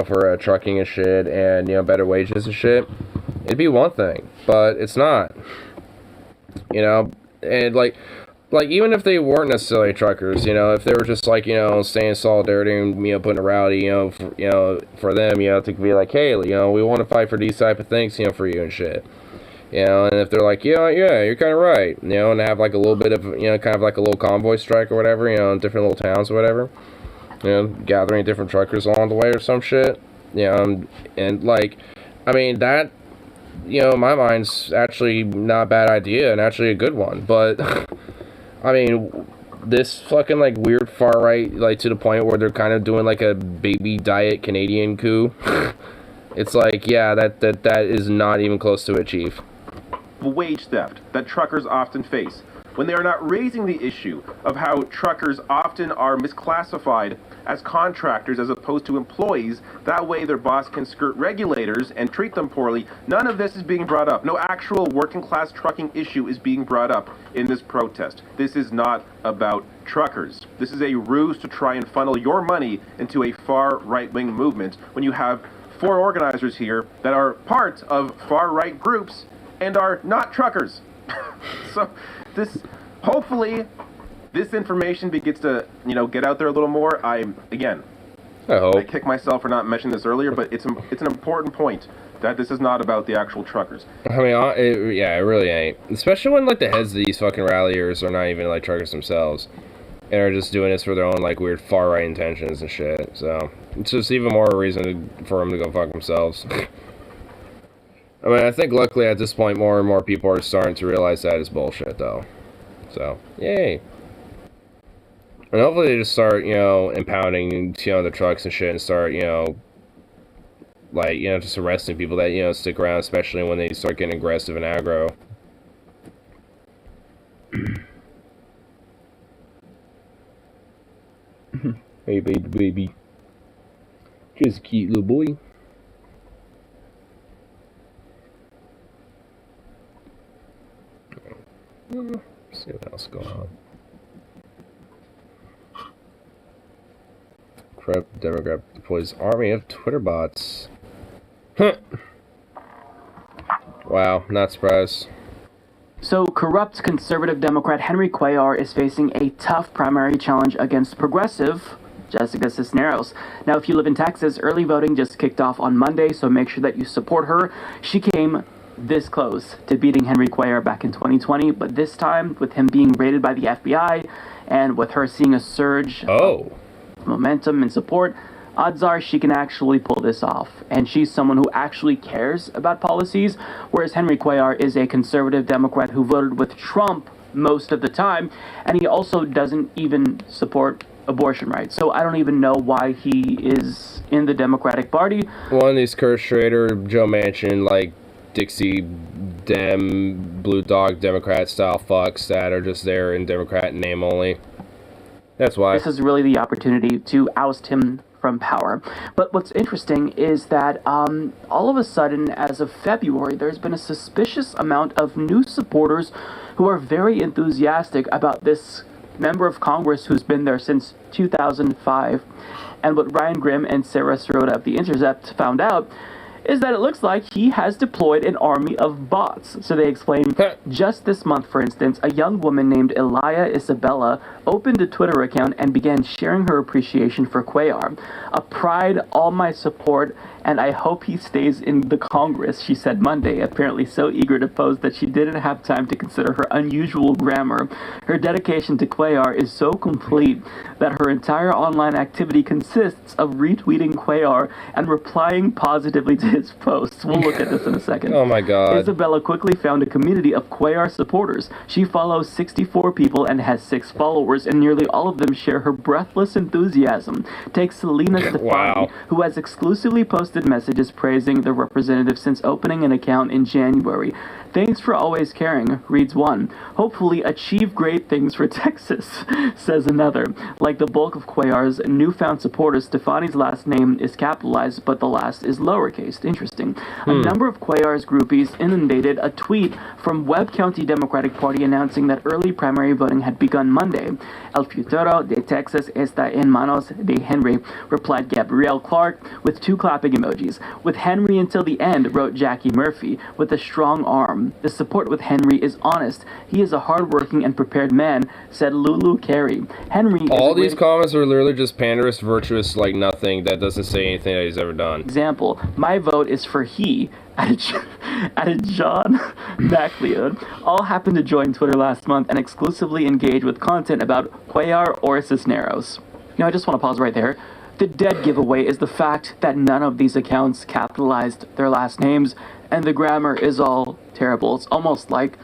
for trucking and shit and better wages and shit, it'd be one thing, but it's not. And even if they weren't necessarily truckers, if they were just staying in solidarity and putting a rally, for them, to be like, hey, we want to fight for these type of things, for you and shit. And if they're like, yeah, you're kind of right, and have a little bit of, kind of like a little convoy strike or whatever, in different little towns or whatever, gathering different truckers along the way or some shit, and I mean, that, in my mind's actually not a bad idea and actually a good one, but, I mean, this fucking, weird far-right, to the point where they're kind of doing, a baby diet Canadian coup, it's yeah, that is not even close to it, Chief. Wage theft that truckers often face, when they are not raising the issue of how truckers often are misclassified as contractors as opposed to employees. That way their boss can skirt regulators and treat them poorly. None of this is being brought up. No actual working class trucking issue is being brought up in this protest. This is not about truckers. This is a ruse to try and funnel your money into a far right-wing movement when you have 4 organizers here that are part of far-right groups and are not truckers. So hopefully this information begins to, get out there a little more. I kick myself for not mentioning this earlier, but it's an important point that this is not about the actual truckers. I mean, it really ain't. Especially when, the heads of these fucking ralliers are not even, truckers themselves. And are just doing this for their own, weird far-right intentions and shit. So, it's just even more a reason for them to go fuck themselves. I mean, I think luckily at this point more and more people are starting to realize that is bullshit, though. So, yay. And hopefully they just start, impounding, the trucks and shit and start, just arresting people that, stick around, especially when they start getting aggressive and aggro. Hey, baby. Just a cute little boy. Let's see what else is going on. Crap, Democrat deploys army of Twitter bots. Huh. Wow, not surprised. So, corrupt conservative Democrat Henry Cuellar is facing a tough primary challenge against progressive Jessica Cisneros. Now, if you live in Texas, early voting just kicked off on Monday, so make sure that you support her. She came this close to beating Henry Cuellar back in 2020, but this time, with him being raided by the FBI and with her seeing a surge of momentum and support, odds are she can actually pull this off. And she's someone who actually cares about policies, whereas Henry Cuellar is a conservative Democrat who voted with Trump most of the time, and he also doesn't even support abortion rights. So I don't even know why he is in the Democratic Party. One of these Kurt Schrader, Joe Manchin, Dixie Dem, Blue Dog Democrat style fucks that are just there in Democrat name only. That's why. This is really the opportunity to oust him from power. But what's interesting is that all of a sudden, as of February, there's been a suspicious amount of new supporters who are very enthusiastic about this member of Congress who's been there since 2005. And what Ryan Grimm and Sarah Sirota of The Intercept found out is that it looks like he has deployed an army of bots. So they explain, just this month, for instance, a young woman named Elia Isabella opened a Twitter account and began sharing her appreciation for Cuellar. A pride, all my support, and I hope he stays in the Congress, she said Monday, apparently so eager to post that she didn't have time to consider her unusual grammar. Her dedication to Cuellar is so complete that her entire online activity consists of retweeting Cuellar and replying positively to his posts. We'll look at this in a second. Oh my God. Isabella quickly found a community of Cuellar supporters. She follows 64 people and has 6 followers, and nearly all of them share her breathless enthusiasm. Take Selena Stefani, who has exclusively posted messages praising the representative since opening an account in January. Thanks for always caring, reads one. Hopefully achieve great things for Texas, says another. Like the bulk of Cuellar's newfound supporters, Stefani's last name is capitalized, but the last is lowercase. post. Interesting. A number of Cuellar's groupies inundated a tweet from Webb County Democratic Party announcing that early primary voting had begun Monday. El futuro de Texas está en manos de Henry, replied Gabrielle Clark with 2 clapping emojis. With Henry until the end, wrote Jackie Murphy, with a strong arm. The support with Henry is honest. He is a hardworking and prepared man, said Lulu Carey. Henry all these comments are literally just panderist, virtuous, like nothing that doesn't say anything that he's ever done. Example, my vote is for he, added John MacLeod. All happened to join Twitter last month and exclusively engage with content about Cuellar or Cisneros. Now, I just want to pause right there. The dead giveaway is the fact that none of these accounts capitalized their last names, and the grammar is all terrible. It's almost like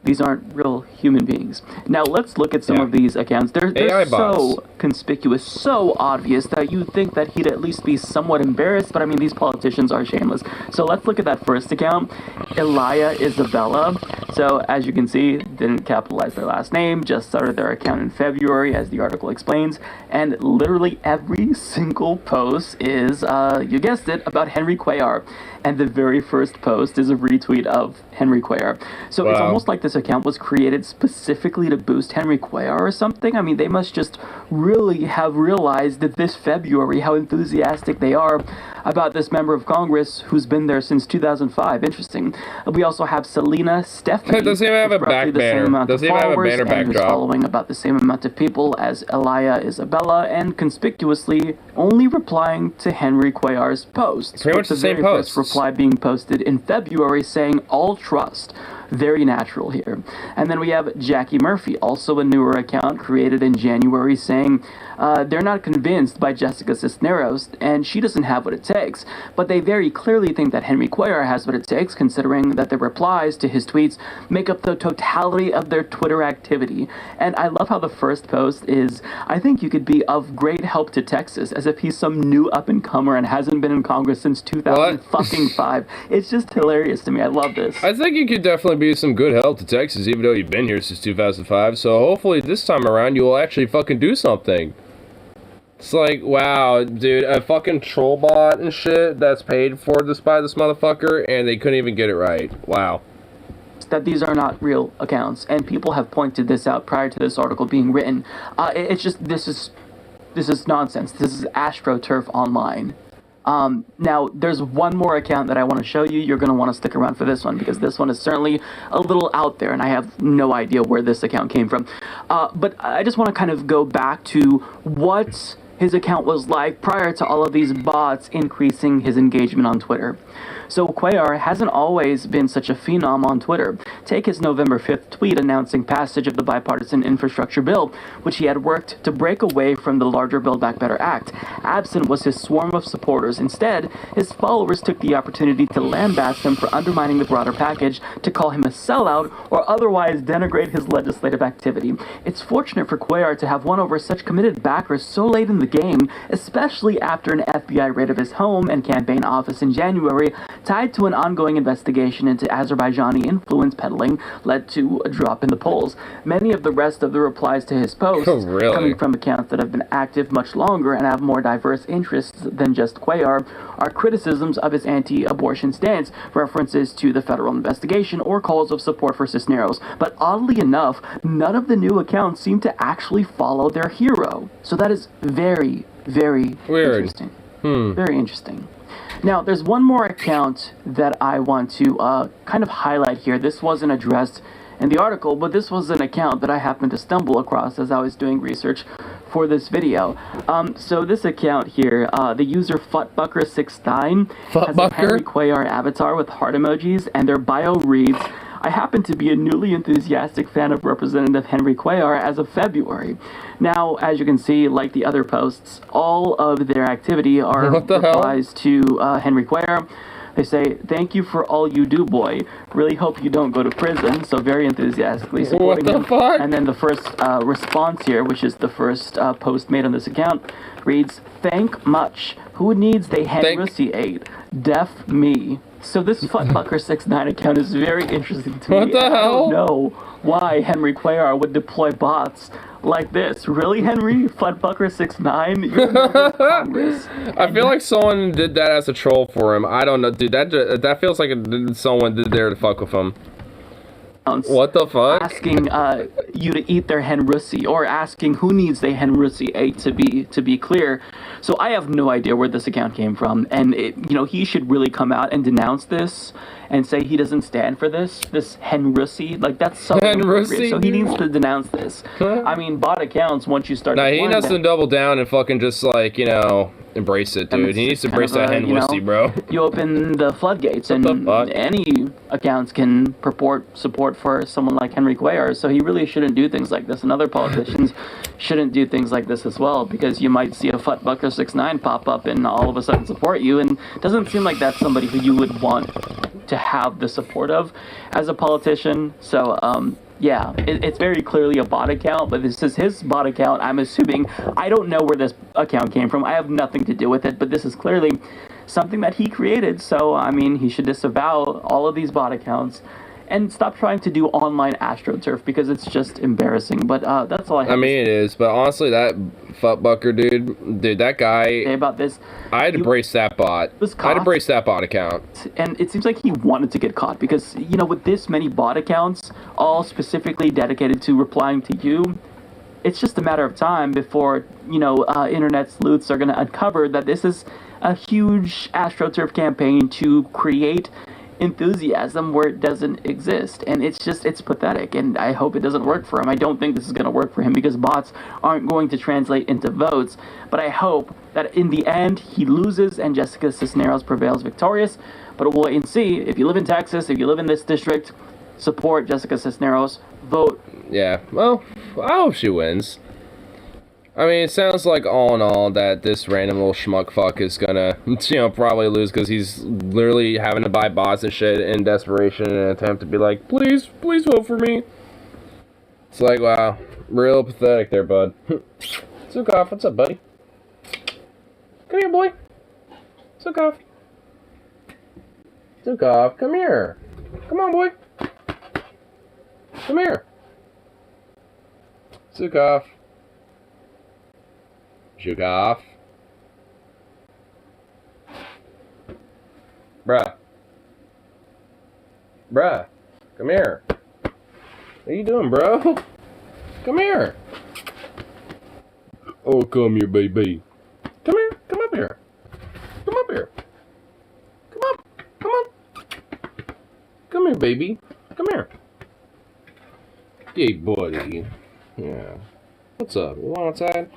these aren't real human beings. Now, let's look at some of these accounts. They're so conspicuous, so obvious that you'd think that he'd at least be somewhat embarrassed, but I mean, these politicians are shameless. So let's look at that first account, Elia Isabella. So, as you can see, didn't capitalize their last name, just started their account in February, as the article explains, and literally every single post is, you guessed it, about Henry Cuellar. And the very first post is a retweet of Henry Cuellar. So it's almost like this account was created specifically to boost Henry Cuellar or something. I mean, they must just really have realized that this February how enthusiastic they are about this member of Congress who's been there since 2005. Interesting. We also have Selena Stephanie. Doesn't even have a back banner. Doesn't even have a banner backdrop. Following about the same amount of people as Elia Isabella, and conspicuously only replying to Henry Cuellar's post. Pretty much the same post. Reply being posted in February saying all trust. Very natural here. And then we have Jackie Murphy, also a newer account created in January, saying they're not convinced by Jessica Cisneros and she doesn't have what it takes, but they very clearly think that Henry Cuellar has what it takes, considering that the replies to his tweets make up the totality of their Twitter activity. And I love how the first post is, I think you could be of great help to Texas, as if he's some new up-and-comer and hasn't been in Congress since 2005. It's just hilarious to me. I love this. I think you could definitely be some good help to Texas, even though you've been here since 2005, so hopefully this time around you will actually fucking do something. It's like, wow, dude, a fucking troll bot and shit that's paid for this by this motherfucker, and they couldn't even get it right. Wow. That these are not real accounts, and people have pointed this out prior to this article being written. It's just, this is nonsense. This is AstroTurf Online. Now, there's one more account that I want to show you. You're going to want to stick around for this one, because this one is certainly a little out there, and I have no idea where this account came from. But I just want to kind of go back to what his account was like prior to all of these bots increasing his engagement on Twitter. So Cuellar hasn't always been such a phenom on Twitter. Take his November 5th tweet announcing passage of the bipartisan infrastructure bill, which he had worked to break away from the larger Build Back Better Act. Absent was his swarm of supporters. Instead, his followers took the opportunity to lambaste him for undermining the broader package, to call him a sellout, or otherwise denigrate his legislative activity. It's fortunate for Cuellar to have won over such committed backers so late in the game, especially after an FBI raid of his home and campaign office in January, tied to an ongoing investigation into Azerbaijani influence peddling, led to a drop in the polls. Many of the rest of the replies to his posts, coming from accounts that have been active much longer and have more diverse interests than just Cuellar, are criticisms of his anti-abortion stance, references to the federal investigation, or calls of support for Cisneros. But oddly enough, none of the new accounts seem to actually follow their hero. So that is very, very interesting. Very interesting. Now, there's one more account that I want to kind of highlight here. This wasn't addressed in the article, but this was an account that I happened to stumble across as I was doing research for this video. So this account here, the user Futbucker69 has a Henry Cuellar avatar with heart emojis, and their bio reads, I happen to be a newly enthusiastic fan of Representative Henry Cuellar as of February. Now, as you can see, like the other posts, all of their activity are replies to Henry Cuellar. They say, thank you for all you do, boy. Really hope you don't go to prison. So very enthusiastically supporting him. And then the first response here, which is the first post made on this account, reads, thank much. Who needs they Henry aid? Def me. So this Fuckbucker69 account is very interesting to me. What the hell? I don't know why Henry Cuellar would deploy bots like this. Really, Henry? Fuckbucker69? You're a member of Congress. I feel like someone did that as a troll for him. I don't know, dude. That feels like someone did there to fuck with him. What the fuck? Asking you to eat their hen russie, or asking who needs the hen russie ate, to be clear. So I have no idea where this account came from, and he should really come out and denounce this and say he doesn't stand for this hen russie. Like, that's so inappropriate. So he needs to denounce this. I mean, bot accounts, once you start. Nah, he needs to double down and fucking just like embrace it, dude. He needs to embrace that hen wussy, bro. You open the floodgates, and any accounts can purport support for someone like Henry Cuellar, so he really shouldn't do things like this, and other politicians shouldn't do things like this as well, because you might see a Fuckbucker69 pop up and all of a sudden support you, and it doesn't seem like that's somebody who you would want to have the support of as a politician. So yeah, it's very clearly a bot account, but this is his bot account. I'm assuming. I don't know where this account came from. I have nothing to do with it, but this is clearly something that he created. So, I mean, he should disavow all of these bot accounts and stop trying to do online AstroTurf, because it's just embarrassing. But that's all I have. I mean, it is, but honestly, that Fuckbucker dude, that guy. Say about this. I had to brace that bot. I had to brace that bot account. And it seems like he wanted to get caught, because with this many bot accounts, all specifically dedicated to replying to you, it's just a matter of time before internet sleuths are going to uncover that this is a huge AstroTurf campaign to create enthusiasm where it doesn't exist, and it's pathetic, and I hope it doesn't work for him. I don't think this is going to work for him, because bots aren't going to translate into votes, but I hope that in the end he loses and Jessica Cisneros prevails victorious. But we'll wait and see. If you live in Texas, if you live in this district, support Jessica Cisneros, vote. Yeah, well, I hope she wins. I mean, it sounds like all in all that this random little schmuck fuck is gonna, probably lose, because he's literally having to buy bots and shit in desperation in an attempt to be like, please vote for me. It's like, wow, real pathetic there, bud. Zukov, what's up, buddy? Come here, boy. Zukov. Zukov, come here. Come on, boy. Come here. Zukov. Zukov. Bruh. Come here. What are you doing, bro? Come here. Oh, come here, baby. Come here. Come up here. Come up here. Come up. Come on. Come here, baby. Come here. Hey, buddy. Yeah. What's up? You want outside?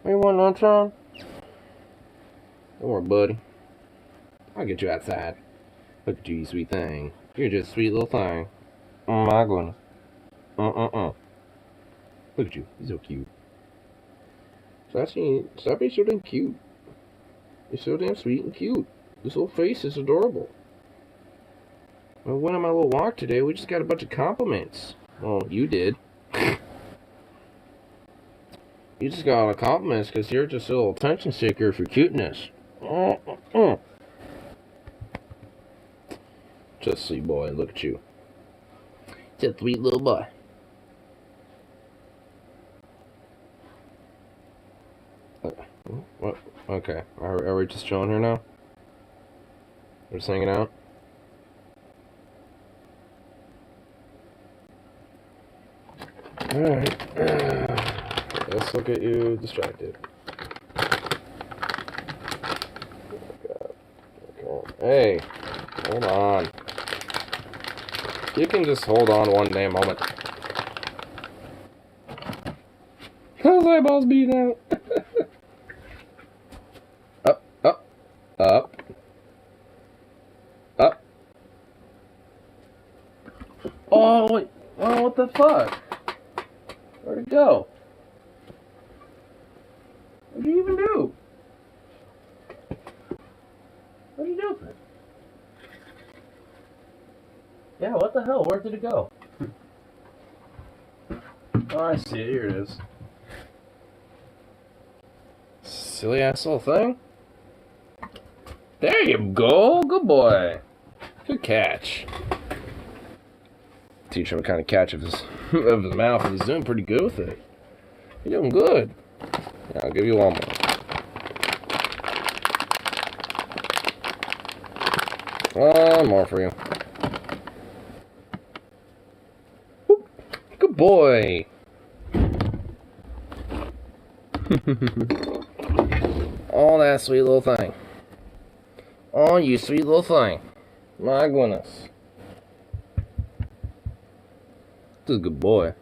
You want outside? Don't worry, buddy. I'll get you outside. Look at you, you sweet thing. You're just a sweet little thing. Oh my goodness. Look at you. You're so cute. Stop being so damn cute. You're so damn sweet and cute. This little face is adorable. I went on my little walk today. We just got a bunch of compliments. Well, you did. You just got all the compliments because you're just a little attention seeker for cuteness. Just a sweet boy. Look at you. Just a sweet little boy. What? Okay. Are we just chilling here now? We're just hanging out? Alright. Let's look at you distracted. Okay. Hey, hold on. You can just hold on one damn moment. Those eyeballs beating out. Up, up, up, up. Oh, wait. Oh, what the fuck? Where'd it go? What did you even do? What did you do with it? Yeah, what the hell? Where did it go? Oh, I see it. Here it is. Silly ass little thing. There you go. Good boy. Good catch. Teach him what kind of catch of his mouth, and he's doing pretty good with it. You're doing good. Yeah, I'll give you one more. One more for you. Whoop. Good boy. Oh, that sweet little thing. Oh, you sweet little thing. My goodness. This is a good boy.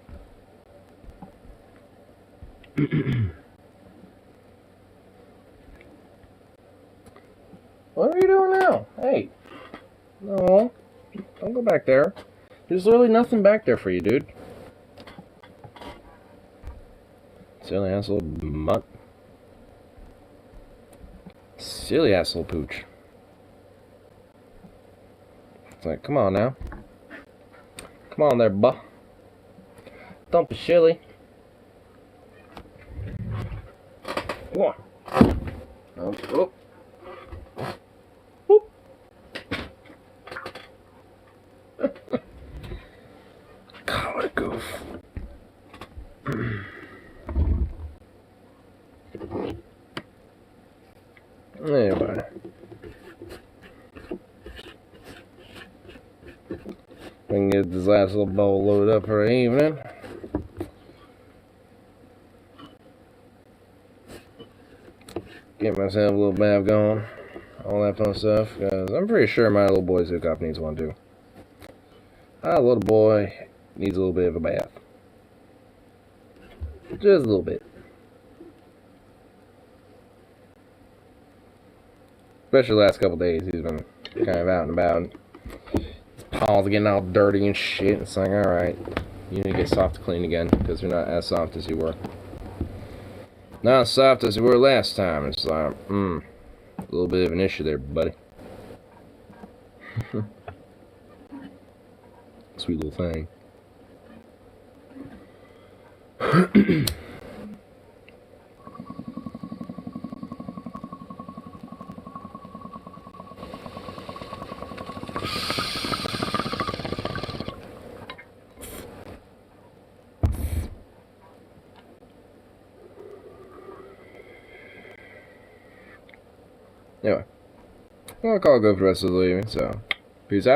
What are you doing now? Hey. No. Don't go back there. There's literally nothing back there for you, dude. Silly ass little mutt. Silly ass little pooch. It's like, come on now. Come on there, buh. Don't be silly. Come on. Oh, oh. Whoop. God, what a goof. Anyway. We can get this last little bowl loaded up for the evening. Get myself a little bath going. All that fun stuff. Because I'm pretty sure my little boy's hookup needs one too. Our little boy needs a little bit of a bath. Just a little bit. Especially the last couple days, he's been kind of out and about. His paws are getting all dirty and shit. It's like, alright, you need to get soft clean again, because you're not as soft as you were. Not as soft as you were last time. It's like, a little bit of an issue there, buddy. Sweet little thing. Anyway, I'll call it good for the rest of the evening, so peace out.